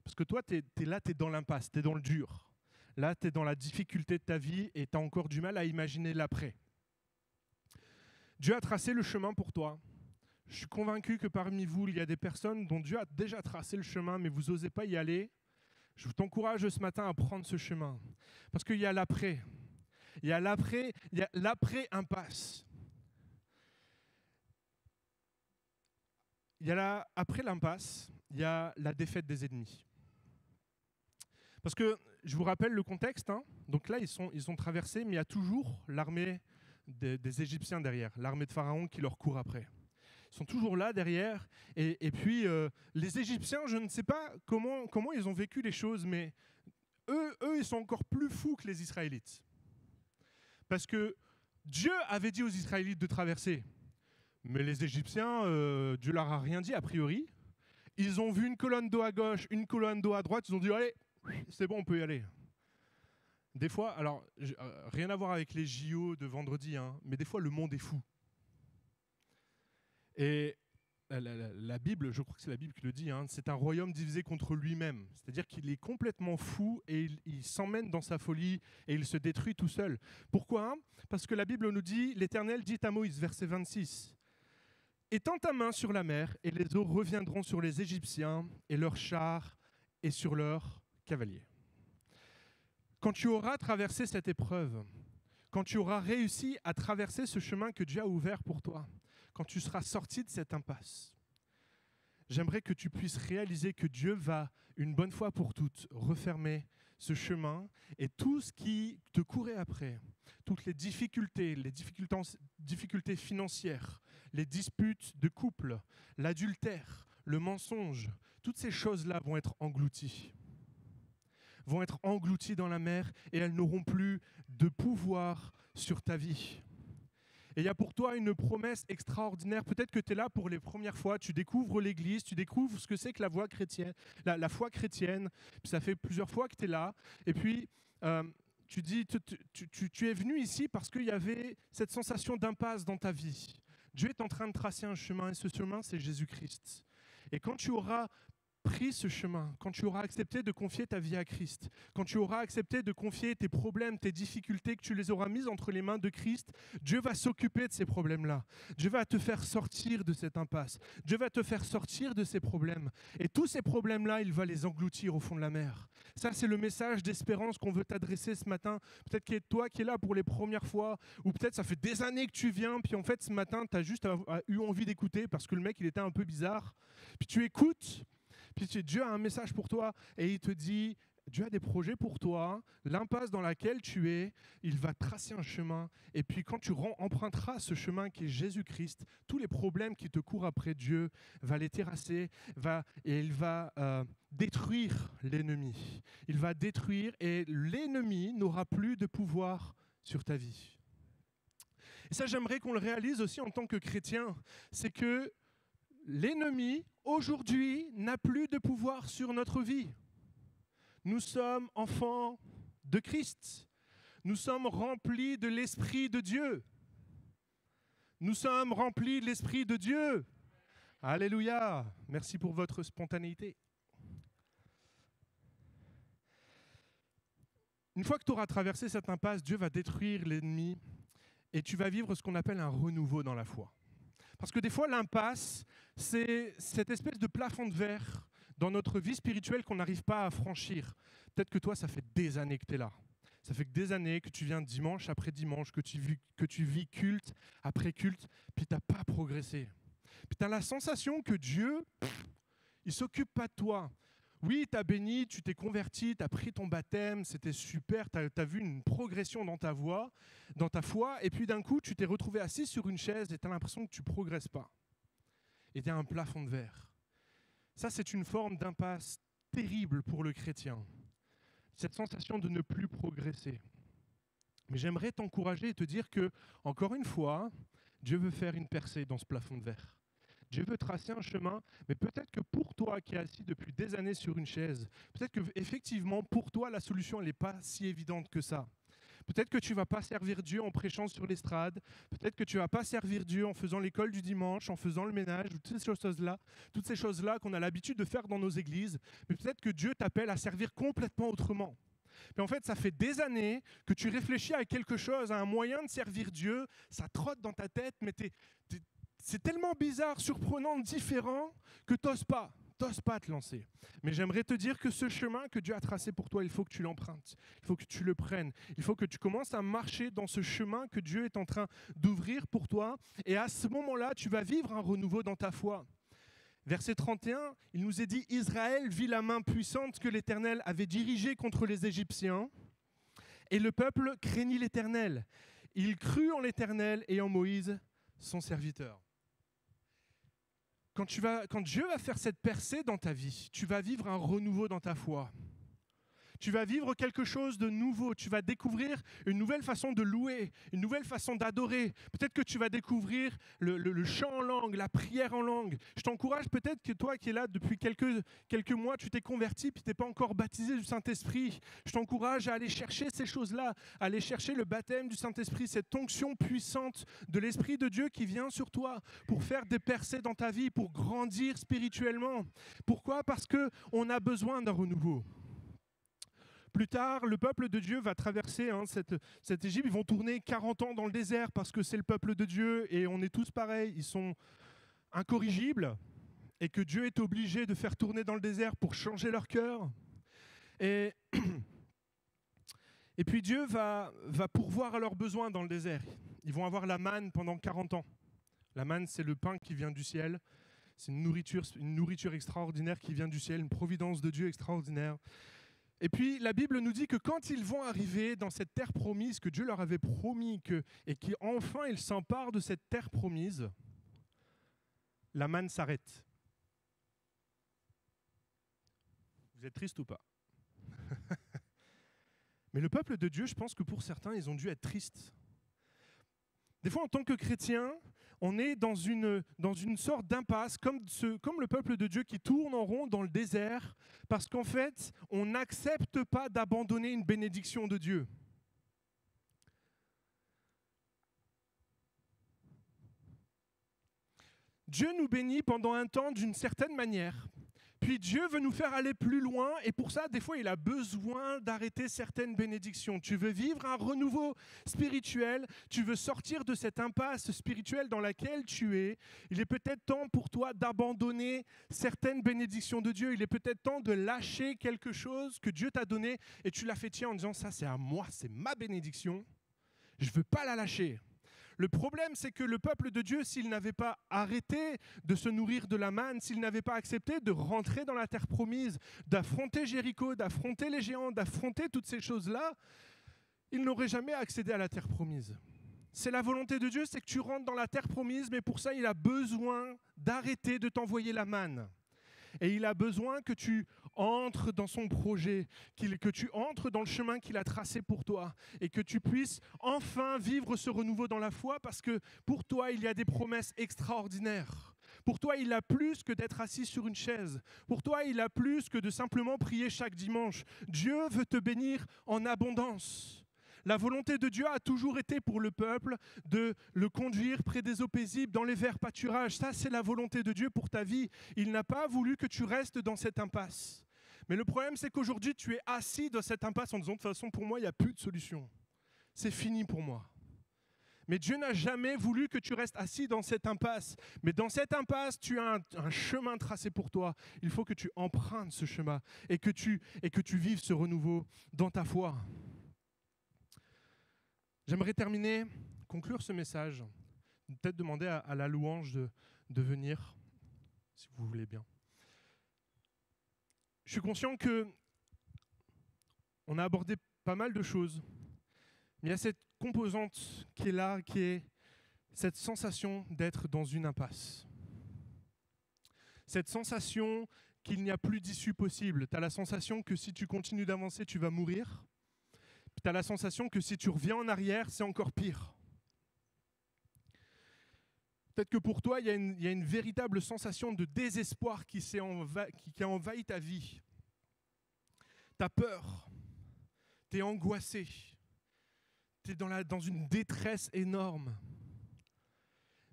Parce que toi, tu es là, tu es dans l'impasse, tu es dans le dur. Là, tu es dans la difficulté de ta vie et tu as encore du mal à imaginer l'après. Dieu a tracé le chemin pour toi. Je suis convaincu que parmi vous, il y a des personnes dont Dieu a déjà tracé le chemin, mais vous n'osez pas y aller. Je t'encourage ce matin à prendre ce chemin. Parce qu'il y a l'après. Il y a l'après-impasse. Après l'impasse, il y a la défaite des ennemis. Parce que, je vous rappelle le contexte, hein. Donc là, ils ont traversé, mais il y a toujours l'armée des Égyptiens derrière, l'armée de Pharaon qui leur court après. Ils sont toujours là derrière, et puis les Égyptiens, je ne sais pas comment ils ont vécu les choses, mais eux, ils sont encore plus fous que les Israélites. Parce que Dieu avait dit aux Israélites de traverser, mais les Égyptiens, Dieu leur a rien dit a priori. Ils ont vu une colonne d'eau à gauche, une colonne d'eau à droite, ils ont dit allez, c'est bon, on peut y aller. Des fois, alors rien à voir avec les JO de vendredi, hein, mais des fois le monde est fou. Et la Bible, je crois que c'est la Bible qui le dit, hein, c'est un royaume divisé contre lui-même. C'est-à-dire qu'il est complètement fou et il s'emmène dans sa folie et il se détruit tout seul. Pourquoi ? Parce que la Bible nous dit, l'Éternel dit à Moïse, verset 26, « Étends ta main sur la mer et les eaux reviendront sur les Égyptiens et leurs chars et sur leurs cavaliers. » Quand tu auras traversé cette épreuve, quand tu auras réussi à traverser ce chemin que Dieu a ouvert pour toi, quand tu seras sorti de cette impasse, j'aimerais que tu puisses réaliser que Dieu va, une bonne fois pour toutes, refermer ce chemin et tout ce qui te courait après, toutes les difficultés financières, les disputes de couple, l'adultère, le mensonge, toutes ces choses-là vont être englouties dans la mer et elles n'auront plus de pouvoir sur ta vie. Et il y a pour toi une promesse extraordinaire. Peut-être que tu es là pour les premières fois, tu découvres l'Église, tu découvres ce que c'est que la foi chrétienne. Puis ça fait plusieurs fois que tu es là. Et puis, tu dis, tu es venu ici parce qu'il y avait cette sensation d'impasse dans ta vie. Dieu est en train de tracer un chemin et ce chemin, c'est Jésus-Christ. Et quand tu auras pris ce chemin, quand tu auras accepté de confier ta vie à Christ, quand tu auras accepté de confier tes problèmes, tes difficultés, que tu les auras mises entre les mains de Christ, Dieu va s'occuper de ces problèmes-là. Dieu va te faire sortir de cette impasse. Dieu va te faire sortir de ces problèmes. Et tous ces problèmes-là, il va les engloutir au fond de la mer. Ça, c'est le message d'espérance qu'on veut t'adresser ce matin. Peut-être que toi qui es là pour les premières fois, ou peut-être ça fait des années que tu viens, puis en fait, ce matin, tu as juste eu envie d'écouter parce que le mec, il était un peu bizarre. Puis tu écoutes. Puis Dieu a un message pour toi et il te dit, Dieu a des projets pour toi, l'impasse dans laquelle tu es, il va tracer un chemin. Et puis quand tu emprunteras ce chemin qui est Jésus-Christ, tous les problèmes qui te courent après Dieu, va les terrasser et il va détruire l'ennemi. Il va détruire et l'ennemi n'aura plus de pouvoir sur ta vie. Et ça, j'aimerais qu'on le réalise aussi en tant que chrétien, c'est que l'ennemi, aujourd'hui, n'a plus de pouvoir sur notre vie. Nous sommes enfants de Christ. Nous sommes remplis de l'Esprit de Dieu. Nous sommes remplis de l'Esprit de Dieu. Alléluia. Merci pour votre spontanéité. Une fois que tu auras traversé cette impasse, Dieu va détruire l'ennemi et tu vas vivre ce qu'on appelle un renouveau dans la foi. Parce que des fois, l'impasse, c'est cette espèce de plafond de verre dans notre vie spirituelle qu'on n'arrive pas à franchir. Peut-être que toi, ça fait des années que tu es là. Ça fait des années que tu viens dimanche après dimanche, que tu vis culte après culte, puis tu n'as pas progressé. Puis tu as la sensation que Dieu, il ne s'occupe pas de toi. Oui, tu as béni, tu t'es converti, tu as pris ton baptême, c'était super, tu as vu une progression dans ta foi, et puis d'un coup, tu t'es retrouvé assis sur une chaise et tu as l'impression que tu ne progresses pas. Et tu as un plafond de verre. Ça, c'est une forme d'impasse terrible pour le chrétien. Cette sensation de ne plus progresser. Mais j'aimerais t'encourager et te dire que, encore une fois, Dieu veut faire une percée dans ce plafond de verre. Dieu veut tracer un chemin, mais peut-être que pour toi qui es assis depuis des années sur une chaise, peut-être qu'effectivement, pour toi, la solution, elle n'est pas si évidente que ça. Peut-être que tu ne vas pas servir Dieu en prêchant sur l'estrade, peut-être que tu ne vas pas servir Dieu en faisant l'école du dimanche, en faisant le ménage, toutes ces choses-là qu'on a l'habitude de faire dans nos églises, mais peut-être que Dieu t'appelle à servir complètement autrement. Mais en fait, ça fait des années que tu réfléchis à quelque chose, à un moyen de servir Dieu, ça trotte dans ta tête, mais tu c'est tellement bizarre, surprenant, différent que t'oses pas te lancer. Mais j'aimerais te dire que ce chemin que Dieu a tracé pour toi, il faut que tu l'empruntes, il faut que tu le prennes, il faut que tu commences à marcher dans ce chemin que Dieu est en train d'ouvrir pour toi. Et à ce moment-là, tu vas vivre un renouveau dans ta foi. Verset 31, il nous est dit « Israël vit la main puissante que l'Éternel avait dirigée contre les Égyptiens, et le peuple craignit l'Éternel. Il crut en l'Éternel et en Moïse, son serviteur. » Quand Dieu va faire cette percée dans ta vie, tu vas vivre un renouveau dans ta foi. Tu vas vivre quelque chose de nouveau. Tu vas découvrir une nouvelle façon de louer, une nouvelle façon d'adorer. Peut-être que tu vas découvrir le chant en langue, la prière en langue. Je t'encourage, peut-être que toi qui es là depuis quelques mois, tu t'es converti puis tu n'es pas encore baptisé du Saint-Esprit. Je t'encourage à aller chercher ces choses-là, à aller chercher le baptême du Saint-Esprit, cette onction puissante de l'Esprit de Dieu qui vient sur toi pour faire des percées dans ta vie, pour grandir spirituellement. Pourquoi ? Parce qu'on a besoin d'un renouveau. Plus tard, le peuple de Dieu va traverser cette Égypte. Ils vont tourner 40 ans dans le désert parce que c'est le peuple de Dieu et on est tous pareils. Ils sont incorrigibles et que Dieu est obligé de faire tourner dans le désert pour changer leur cœur. Et puis Dieu va pourvoir à leurs besoins dans le désert. Ils vont avoir la manne pendant 40 ans. La manne, c'est le pain qui vient du ciel. C'est une nourriture extraordinaire qui vient du ciel, une providence de Dieu extraordinaire. Et puis, la Bible nous dit que quand ils vont arriver dans cette terre promise que Dieu leur avait promis, et qu'enfin ils s'emparent de cette terre promise, la manne s'arrête. Vous êtes triste ou pas ? Mais le peuple de Dieu, je pense que pour certains, ils ont dû être tristes. Des fois, en tant que chrétien, on est dans une sorte d'impasse, comme le peuple de Dieu qui tourne en rond dans le désert, parce qu'en fait, on n'accepte pas d'abandonner une bénédiction de Dieu. Dieu nous bénit pendant un temps d'une certaine manière. Puis Dieu veut nous faire aller plus loin et pour ça, des fois, il a besoin d'arrêter certaines bénédictions. Tu veux vivre un renouveau spirituel, tu veux sortir de cette impasse spirituelle dans laquelle tu es. Il est peut-être temps pour toi d'abandonner certaines bénédictions de Dieu. Il est peut-être temps de lâcher quelque chose que Dieu t'a donné et tu l'as fait tien en disant « ça c'est à moi, c'est ma bénédiction, je ne veux pas la lâcher ». Le problème, c'est que le peuple de Dieu, s'il n'avait pas arrêté de se nourrir de la manne, s'il n'avait pas accepté de rentrer dans la terre promise, d'affronter Jéricho, d'affronter les géants, d'affronter toutes ces choses-là, il n'aurait jamais accédé à la terre promise. C'est la volonté de Dieu, c'est que tu rentres dans la terre promise, mais pour ça, il a besoin d'arrêter de t'envoyer la manne. Et il a besoin que tu entres dans son projet, que tu entres dans le chemin qu'il a tracé pour toi et que tu puisses enfin vivre ce renouveau dans la foi parce que pour toi, il y a des promesses extraordinaires. Pour toi, il a plus que d'être assis sur une chaise. Pour toi, il a plus que de simplement prier chaque dimanche. Dieu veut te bénir en abondance. La volonté de Dieu a toujours été pour le peuple de le conduire près des eaux paisibles, dans les verts pâturages. Ça, c'est la volonté de Dieu pour ta vie. Il n'a pas voulu que tu restes dans cette impasse. Mais le problème, c'est qu'aujourd'hui, tu es assis dans cette impasse en disant, de toute façon, pour moi, il n'y a plus de solution. C'est fini pour moi. Mais Dieu n'a jamais voulu que tu restes assis dans cette impasse. Mais dans cette impasse, tu as un chemin tracé pour toi. Il faut que tu empruntes ce chemin et que tu vives ce renouveau dans ta foi. J'aimerais conclure ce message, peut-être demander à la louange de venir, si vous voulez bien. Je suis conscient qu'on a abordé pas mal de choses, mais il y a cette composante qui est là, qui est cette sensation d'être dans une impasse. Cette sensation qu'il n'y a plus d'issue possible. Tu as la sensation que si tu continues d'avancer, tu vas mourir. Tu as la sensation que si tu reviens en arrière, c'est encore pire. Peut-être que pour toi, il y a une véritable sensation de désespoir qui a envahi ta vie. Tu as peur, tu es angoissé, tu es dans une détresse énorme.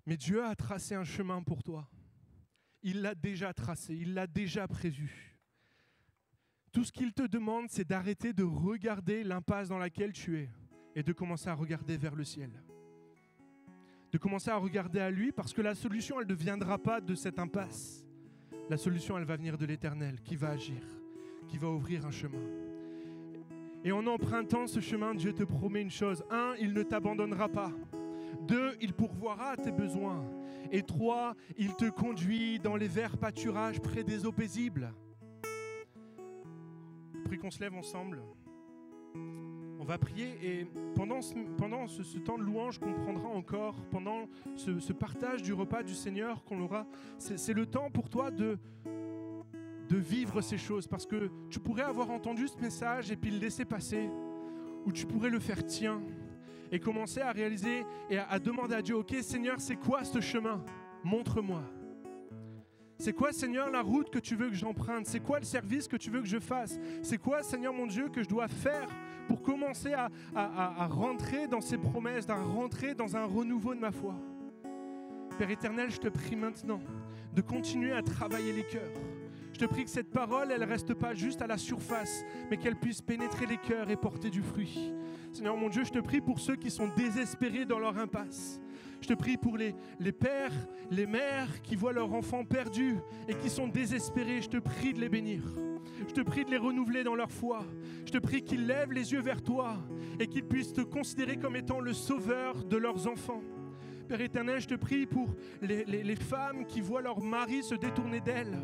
Mais Dieu a tracé un chemin pour toi. Il l'a déjà tracé, il l'a déjà prévu. Tout ce qu'il te demande, c'est d'arrêter de regarder l'impasse dans laquelle tu es et de commencer à regarder vers le ciel. de commencer à regarder à lui, parce que la solution, elle ne viendra pas de cette impasse. La solution, elle va venir de l'Éternel, qui va agir, qui va ouvrir un chemin. Et en empruntant ce chemin, Dieu te promet une chose. 1, il ne t'abandonnera pas. 2, il pourvoira à tes besoins. Et 3, il te conduit dans les verts pâturages près des eaux paisibles. Je prie qu'on se lève ensemble. On va prier et pendant ce temps de louange qu'on prendra encore, pendant ce partage du repas du Seigneur qu'on aura, c'est le temps pour toi de vivre ces choses, parce que tu pourrais avoir entendu ce message et puis le laisser passer, ou tu pourrais le faire tien et commencer à réaliser et à demander à Dieu, ok Seigneur, c'est quoi ce chemin? Montre-moi. C'est quoi, Seigneur, la route que tu veux que j'emprunte? C'est quoi le service que tu veux que je fasse? C'est quoi, Seigneur mon Dieu, que je dois faire pour commencer à rentrer dans ces promesses, à rentrer dans un renouveau de ma foi? Père éternel, je te prie maintenant de continuer à travailler les cœurs. Je te prie que cette parole, elle ne reste pas juste à la surface, mais qu'elle puisse pénétrer les cœurs et porter du fruit. Seigneur mon Dieu, je te prie pour ceux qui sont désespérés dans leur impasse. Je te prie pour les pères, les mères qui voient leurs enfants perdus et qui sont désespérés. Je te prie de les bénir. Je te prie de les renouveler dans leur foi. Je te prie qu'ils lèvent les yeux vers toi et qu'ils puissent te considérer comme étant le sauveur de leurs enfants. Père éternel, je te prie pour les femmes qui voient leur mari se détourner d'elles.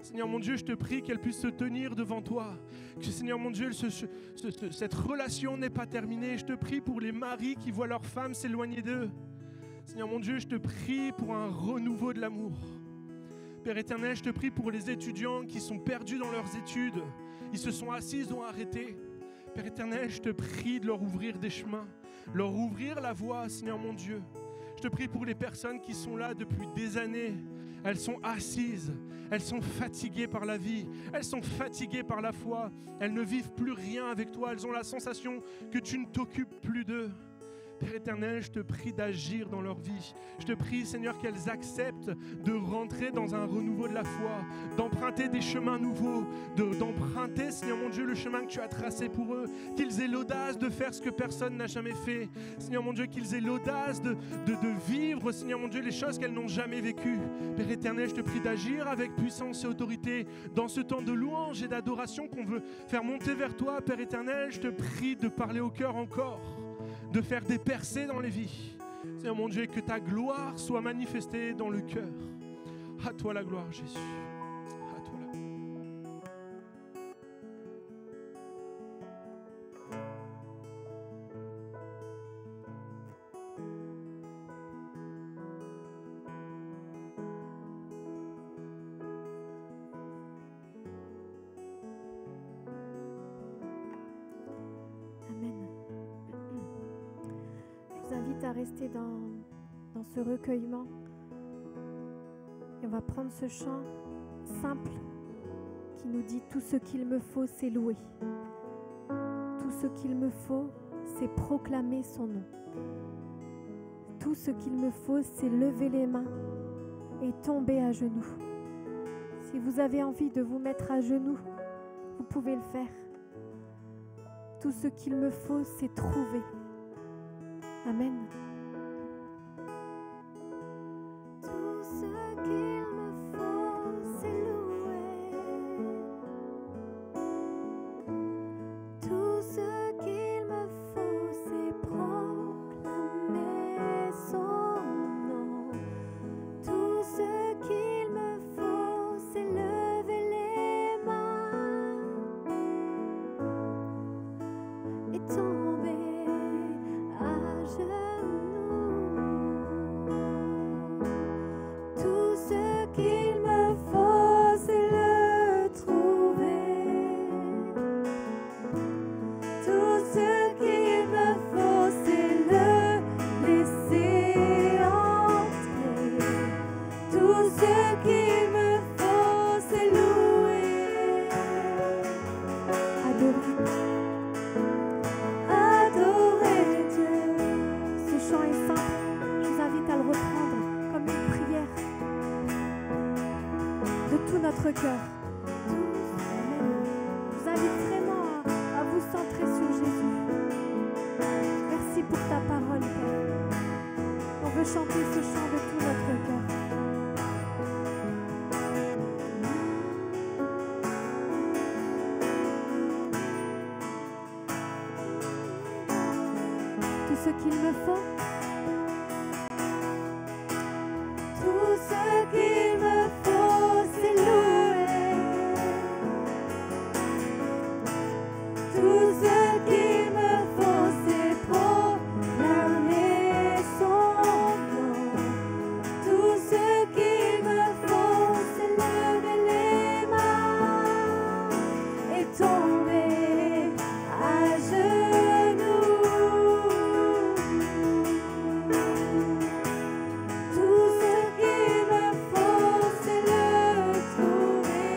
Seigneur mon Dieu, je te prie qu'elles puissent se tenir devant toi. Que Seigneur mon Dieu, cette relation n'est pas terminée. Je te prie pour les maris qui voient leurs femmes s'éloigner d'eux. Seigneur mon Dieu, je te prie pour un renouveau de l'amour. Père éternel, je te prie pour les étudiants qui sont perdus dans leurs études. Ils se sont assis, ils ont arrêté. Père éternel, je te prie de leur ouvrir des chemins, leur ouvrir la voie, Seigneur mon Dieu. Je te prie pour les personnes qui sont là depuis des années. Elles sont assises, elles sont fatiguées par la vie, elles sont fatiguées par la foi. Elles ne vivent plus rien avec toi, elles ont la sensation que tu ne t'occupes plus d'eux. Père éternel, je te prie d'agir dans leur vie. Je te prie, Seigneur, qu'elles acceptent de rentrer dans un renouveau de la foi, d'emprunter des chemins nouveaux, d'emprunter, Seigneur mon Dieu, le chemin que tu as tracé pour eux, qu'ils aient l'audace de faire ce que personne n'a jamais fait. Seigneur mon Dieu, qu'ils aient l'audace de vivre, Seigneur mon Dieu, les choses qu'elles n'ont jamais vécues. Père éternel, je te prie d'agir avec puissance et autorité dans ce temps de louange et d'adoration qu'on veut faire monter vers toi. Père éternel, je te prie de parler au cœur encore, de faire des percées dans les vies. Seigneur mon Dieu, que ta gloire soit manifestée dans le cœur. À toi la gloire, Jésus. À toi la gloire.
À rester dans ce recueillement et on va prendre ce chant simple qui nous dit: tout ce qu'il me faut, c'est louer, tout ce qu'il me faut, c'est proclamer son nom, tout ce qu'il me faut, c'est lever les mains et tomber à genoux. Si vous avez envie de vous mettre à genoux, vous pouvez le faire. Tout ce qu'il me faut, c'est trouver. Amen. Tout ce qu'il me faut, c'est louer. Tout ce qu'il me faut, c'est proclamer son nom. Tout ce qu'il me faut, c'est lever les mains et tomber à genoux. Tout ce qu'il me faut, c'est le trouver. Tout ce qu'il me faut, c'est le laisser entrer. Tout ce qu'il me faut, c'est louer. Adorer Dieu. Ce chant est simple, je vous invite à le reprendre comme une prière de tout notre cœur. Je vous invite vraiment à vous centrer sur Jésus. Merci pour ta parole, Père. On veut chanter ce chant de tout notre cœur. Tout ce qu'il me faut, tout ce qu'il me faut, c'est louer. Tout ce qu'il me faut, c'est proclamer son nom. Tout ce qu'il me faut, c'est lever les mains et tomber à genoux. Tout ce qu'il me faut, c'est le trouver.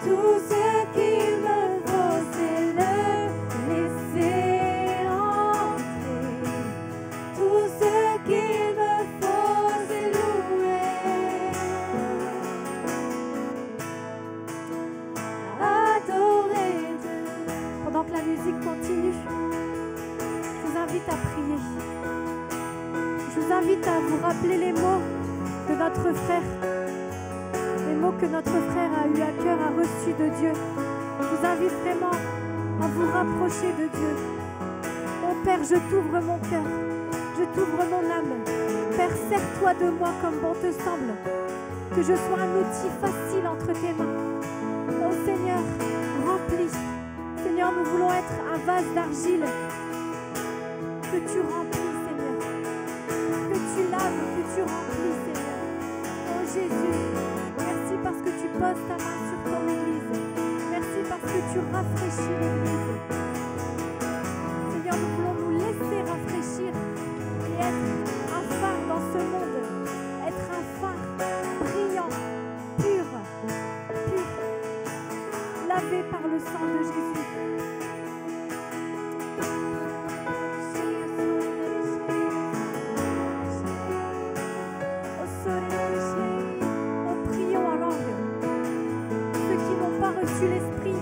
Tout ce qu'il me faut, c'est le laisser entrer. Tout ce qu'il me faut, c'est louer. Adorer Dieu. Pendant que la musique continue, je vous invite à prier. Je vous invite à vous rappeler les mots de notre frère. Les mots que notre frère a eu à cœur, a reçus de Dieu. Je vous invite vraiment à vous rapprocher de Dieu. Mon Père, je t'ouvre mon cœur, je t'ouvre mon âme. Père, sers-toi de moi comme bon te semble. Que je sois un outil facile entre tes mains. Oh Seigneur, remplis. Seigneur, nous voulons être un vase d'argile. Que tu remplis, Seigneur. Que tu laves, que tu remplis, Seigneur. Oh Jésus, merci parce que tu poses ta main sur ton Église. Merci parce que tu rafraîchis l'Église. Seigneur, nous voulons nous laisser rafraîchir et être un phare dans ce monde. Être un phare brillant, pur, lavé par le sang de Jésus. L'esprit,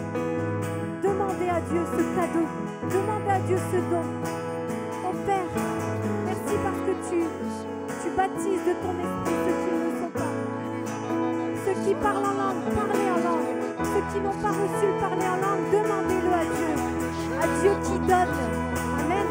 demandez à Dieu ce cadeau, demandez à Dieu ce don. Oh Père, merci parce que tu baptises de ton esprit ceux qui ne le sont pas. Ceux qui parlent en langue, parlez en langue. Ceux qui n'ont pas reçu le parler en langue, demandez-le à Dieu qui donne. Amen.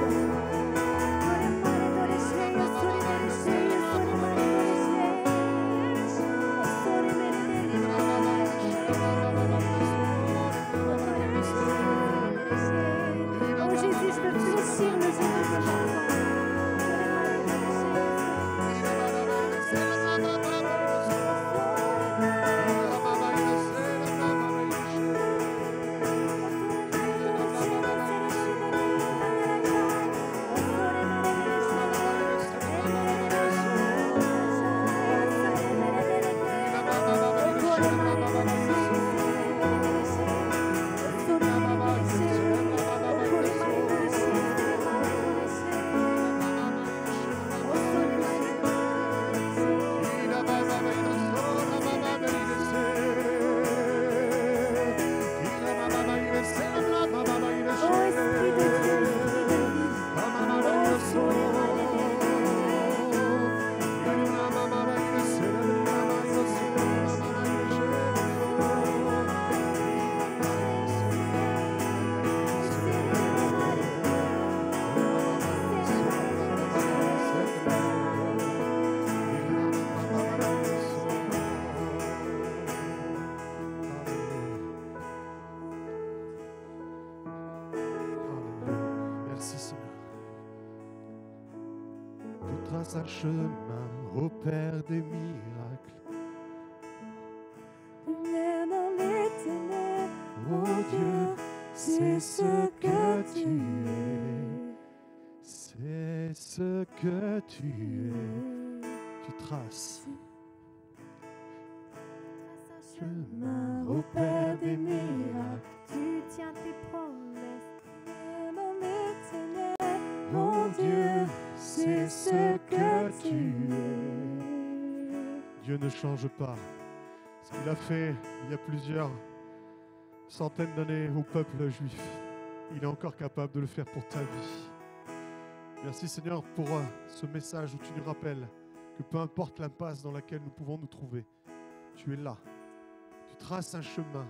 Un chemin au Père des miracles.
Lumière dans les ténèbres,
Oh Dieu, c'est ce que tu es. C'est ce que tu es. Tu traces
un chemin au Père des miracles. Tu tiens tes promesses. Lumière dans les ténèbres,
Oh Dieu, c'est ce que tu es. Dieu ne change pas. Ce qu'il a fait il y a plusieurs centaines d'années au peuple juif, il est encore capable de le faire pour ta vie. Merci Seigneur pour ce message où tu nous rappelles que peu importe l'impasse dans laquelle nous pouvons nous trouver, tu es là. Tu traces un chemin.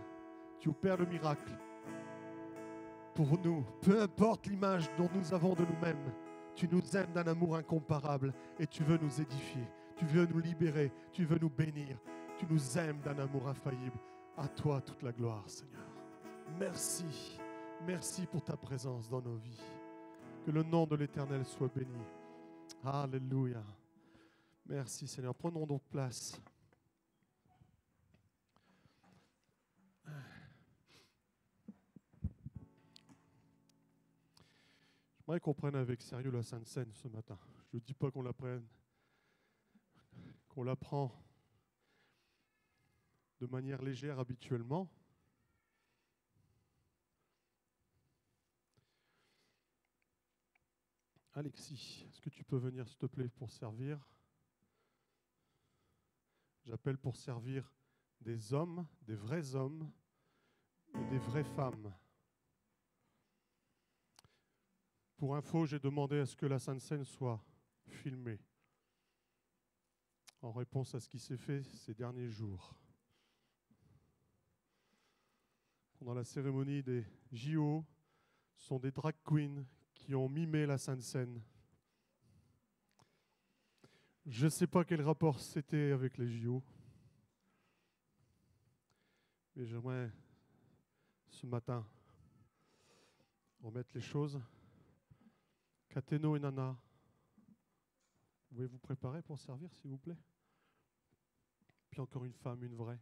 Tu opères le miracle pour nous. Peu importe l'image dont nous avons de nous-mêmes, tu nous aimes d'un amour incomparable et tu veux nous édifier. Tu veux nous libérer. Tu veux nous bénir. Tu nous aimes d'un amour infaillible. À toi toute la gloire, Seigneur. Merci. Merci pour ta présence dans nos vies. Que le nom de l'Éternel soit béni. Alléluia. Merci Seigneur. Prenons donc place. J'aimerais qu'on prenne avec sérieux la Sainte Seine ce matin. Je ne dis pas qu'on la prenne, qu'on la prend de manière légère habituellement. Alexis, est-ce que tu peux venir, s'il te plaît, pour servir? J'appelle pour servir des hommes, des vrais hommes et des vraies femmes. Pour info, j'ai demandé à ce que la Sainte Seine soit filmée en réponse à ce qui s'est fait ces derniers jours. Pendant la cérémonie des JO, ce sont des drag queens qui ont mimé la Sainte Seine. Je ne sais pas quel rapport c'était avec les JO, mais j'aimerais ce matin remettre les choses. Kateno et Nana, vous pouvez vous préparer pour servir, s'il vous plaît? Puis encore une femme, une vraie.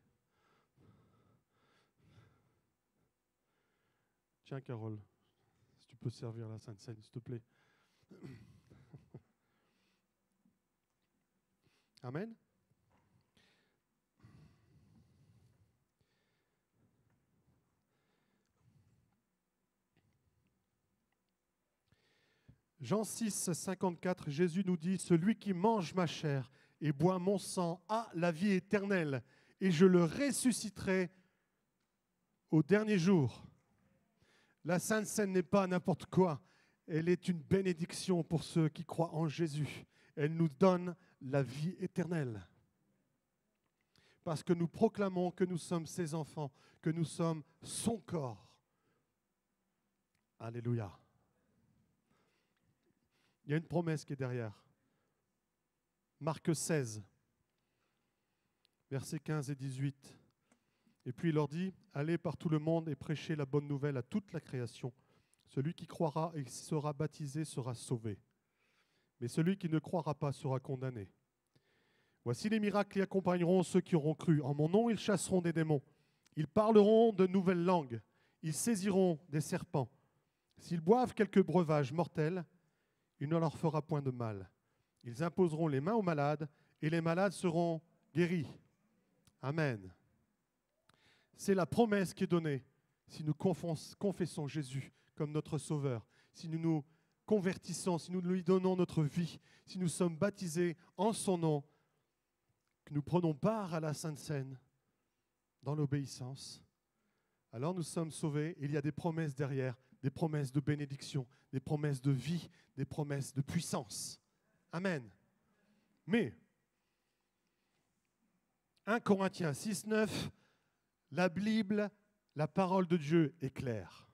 Tiens, Carole, si tu peux servir la Sainte Seine, s'il te plaît. Amen. Jean 6, 54, Jésus nous dit « Celui qui mange ma chair et boit mon sang a la vie éternelle, et je le ressusciterai au dernier jour. » La Sainte Seine n'est pas n'importe quoi. Elle est une bénédiction pour ceux qui croient en Jésus. Elle nous donne la vie éternelle. Parce que nous proclamons que nous sommes ses enfants, que nous sommes son corps. Alléluia. Il y a une promesse qui est derrière. Marc 16, versets 15 et 18. Et puis il leur dit, « Allez par tout le monde et prêchez la bonne nouvelle à toute la création. Celui qui croira et sera baptisé sera sauvé. Mais celui qui ne croira pas sera condamné. Voici les miracles qui accompagneront ceux qui auront cru. En mon nom, ils chasseront des démons. Ils parleront de nouvelles langues. Ils saisiront des serpents. S'ils boivent quelques breuvages mortels, il ne leur fera point de mal. Ils imposeront les mains aux malades et les malades seront guéris. » Amen. C'est la promesse qui est donnée si nous confessons Jésus comme notre Sauveur, si nous nous convertissons, si nous lui donnons notre vie, si nous sommes baptisés en son nom, que nous prenons part à la Sainte Seine dans l'obéissance. Alors nous sommes sauvés. Il y a des promesses derrière, des promesses de bénédiction, des promesses de vie, des promesses de puissance. Amen. Mais 1 Corinthiens 6, 9, la Bible, la parole de Dieu est claire.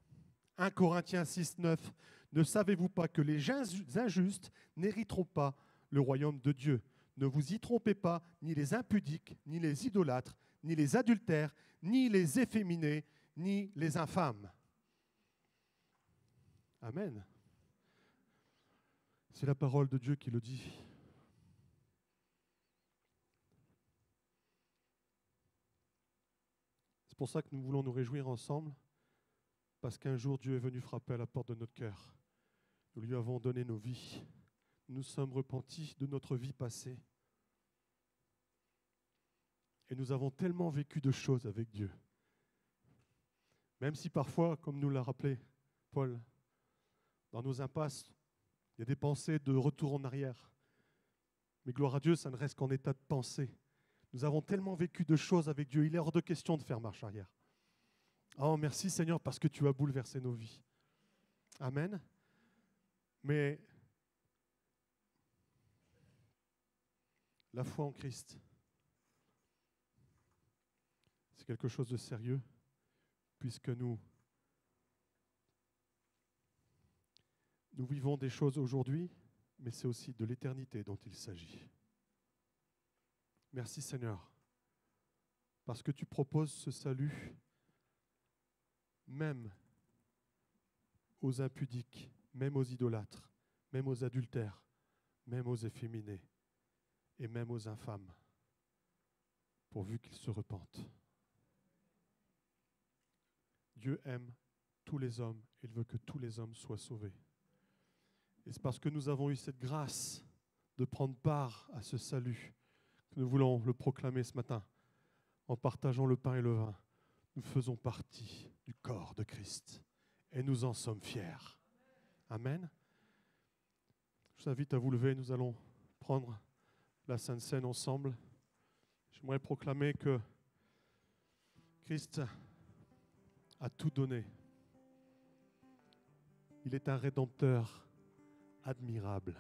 1 Corinthiens 6, 9, ne savez-vous pas que les injustes n'hériteront pas le royaume de Dieu? Ne vous y trompez pas, ni les impudiques, ni les idolâtres, ni les adultères, ni les efféminés, ni les infâmes. Amen. C'est la parole de Dieu qui le dit. C'est pour ça que nous voulons nous réjouir ensemble, parce qu'un jour Dieu est venu frapper à la porte de notre cœur. Nous lui avons donné nos vies. Nous sommes repentis de notre vie passée. Et nous avons tellement vécu de choses avec Dieu. Même si parfois, comme nous l'a rappelé Paul, dans nos impasses, il y a des pensées de retour en arrière. Mais gloire à Dieu, ça ne reste qu'en état de pensée. Nous avons tellement vécu de choses avec Dieu, il est hors de question de faire marche arrière. Oh, merci Seigneur, parce que tu as bouleversé nos vies. Amen. Mais La foi en Christ, c'est quelque chose de sérieux, puisque nous vivons des choses aujourd'hui, mais c'est aussi de l'éternité dont il s'agit. Merci Seigneur, parce que tu proposes ce salut même aux impudiques, même aux idolâtres, même aux adultères, même aux efféminés et même aux infâmes, pourvu qu'ils se repentent. Dieu aime tous les hommes, il veut que tous les hommes soient sauvés. Et c'est parce que nous avons eu cette grâce de prendre part à ce salut que nous voulons le proclamer ce matin. En partageant le pain et le vin, nous faisons partie du corps de Christ et nous en sommes fiers. Amen. Je vous invite à vous lever, nous allons prendre la Sainte Seine ensemble. J'aimerais proclamer que Christ a tout donné. Il est un rédempteur admirable.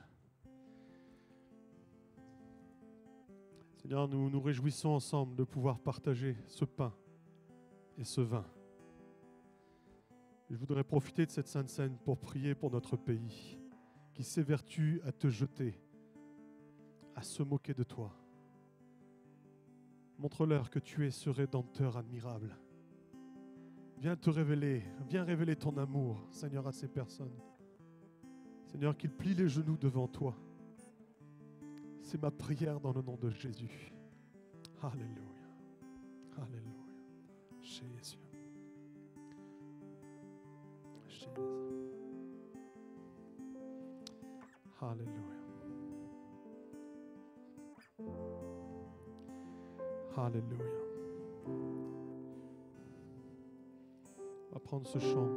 Seigneur, nous nous réjouissons ensemble de pouvoir partager ce pain et ce vin. Je voudrais profiter de cette Sainte Seine pour prier pour notre pays, qui s'évertue à te jeter, à se moquer de toi. Montre-leur que tu es ce Rédempteur admirable. Viens te révéler, viens révéler ton amour, Seigneur, à ces personnes. Seigneur, qu'ils plient les genoux devant toi. C'est ma prière dans le nom de Jésus. Alléluia. Alléluia. Jésus. Jésus. Alléluia. Alléluia. On va prendre ce chant.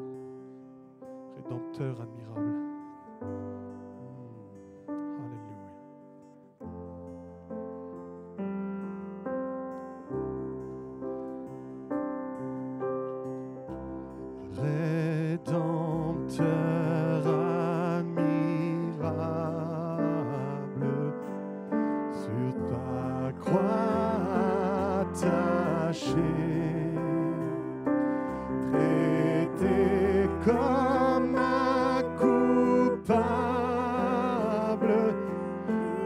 Rédempteur admirable. Rédempteur admirable, sur ta croix attachée, traité comme un coupable,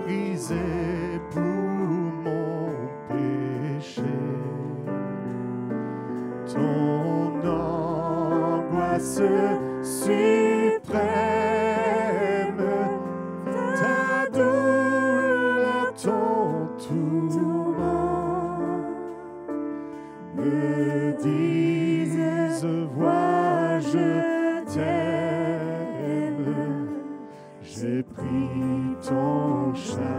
brisé pour mon péché. Ton angoisse suprême, ta douleur, ton tourment me disent, vois, je t'aime, j'ai pris ton châtiment.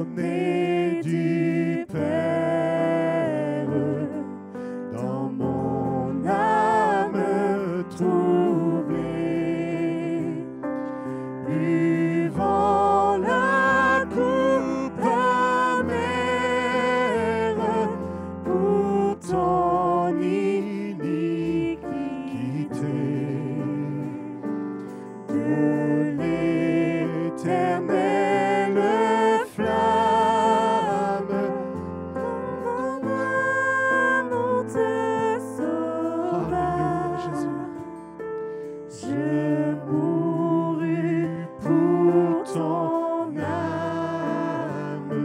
Abandonné du Père, dans mon âme troublée, buvant la coupe amère pour ton iniquité, de l'éternelle flamme, ton amour te sauva. Alléluia, Jésus. Je mourus pour ton âme,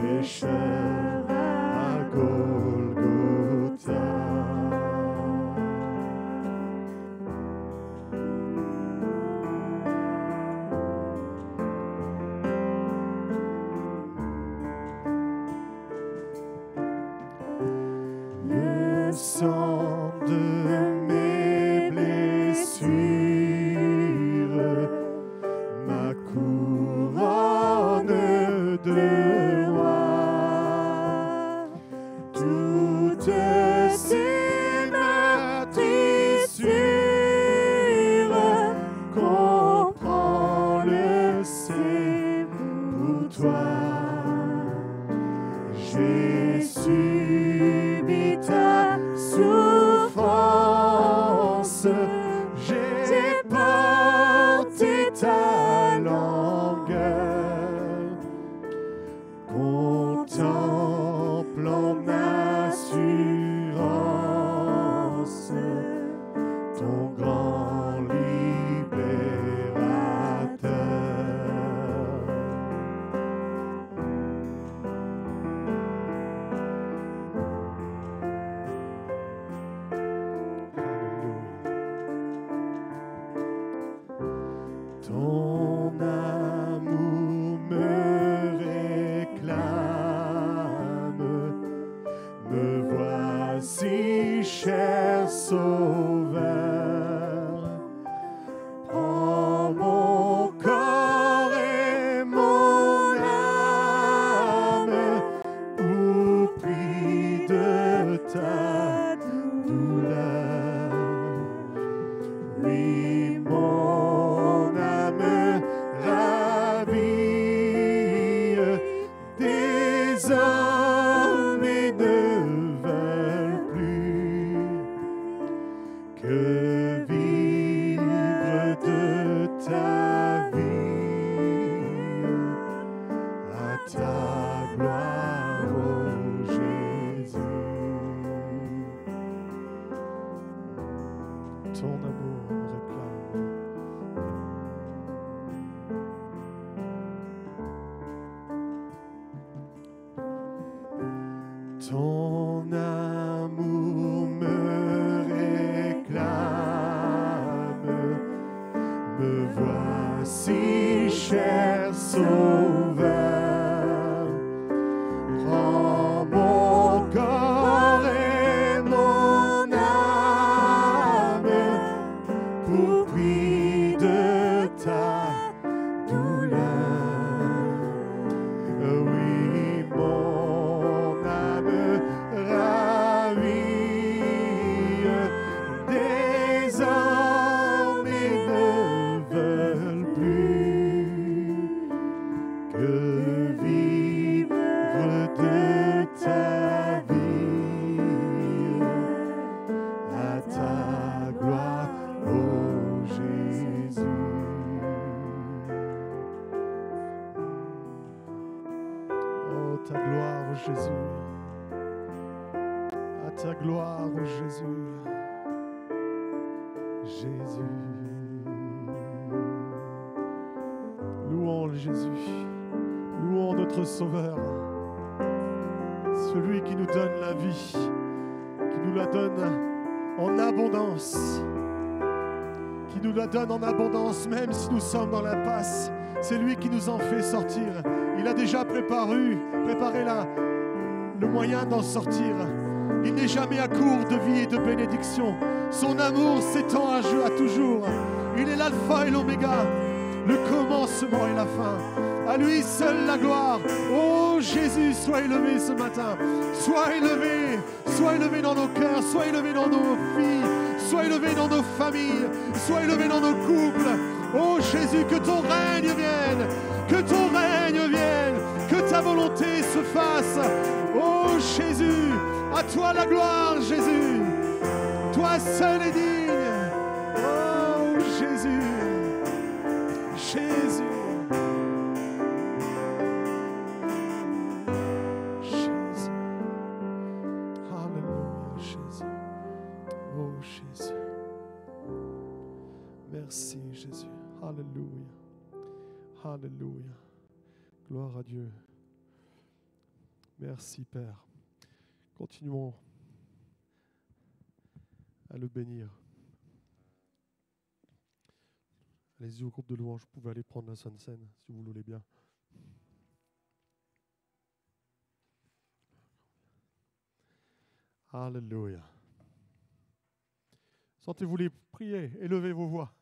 pécheur à Golgotha. Le sang de mes blessures, ma couronne de roi, toutes ces meurtrissures, comprends le
J'ai subi ta souffrance, j'ai porté ta longueur, contemple en assurance ton grand libérateur. Ton amour me réclame, me voici, cher Sauveur. Prends mon corps et mon âme au prix de ta douleur. Oui, mon âme ravie, désormais ne veulent plus que vivre de ta vie à ta gloire, ô Jésus.
Ton amour me réclame.
Ton amour me réclame, me voici, cher Sauveur. Prends mon corps et mon âme pour prix de ta douleur. Oui, mon âme ravie, désormais ne veulent plus que vivre de ta vie à ta gloire, ô Jésus.
Oh, ta gloire, ô Jésus. À ta gloire, ô Jésus. Jésus. Louons le Jésus. Louons notre Sauveur. Celui qui nous donne la vie, qui nous la donne en abondance. Qui nous la donne en abondance, même si nous sommes dans l'impasse. C'est lui qui nous en fait sortir. Il a déjà préparé le moyen d'en sortir. Il n'est jamais à court de vie et de bénédiction. Son amour s'étend à toujours. Il est l'alpha et l'oméga, le commencement et la fin. À lui seul la gloire. Oh Jésus, sois élevé ce matin. Sois élevé dans nos cœurs, sois élevé dans nos vies, sois élevé dans nos familles, sois élevé dans nos couples. Oh Jésus, que ton règne vienne, que ton règne vienne, que ta volonté se fasse. Oh Jésus, à toi la gloire, Jésus. Toi seul est digne. Oh Jésus, Jésus. Jésus. Alléluia, Jésus. Oh Jésus. Merci Jésus. Alléluia. Alléluia. Gloire à Dieu. Merci Père. Continuons à le bénir. Allez-y au groupe de louanges, vous pouvez aller prendre la Sainte Seine si vous voulez bien. Alléluia. Sentez-vous les prier, élevez vos voix.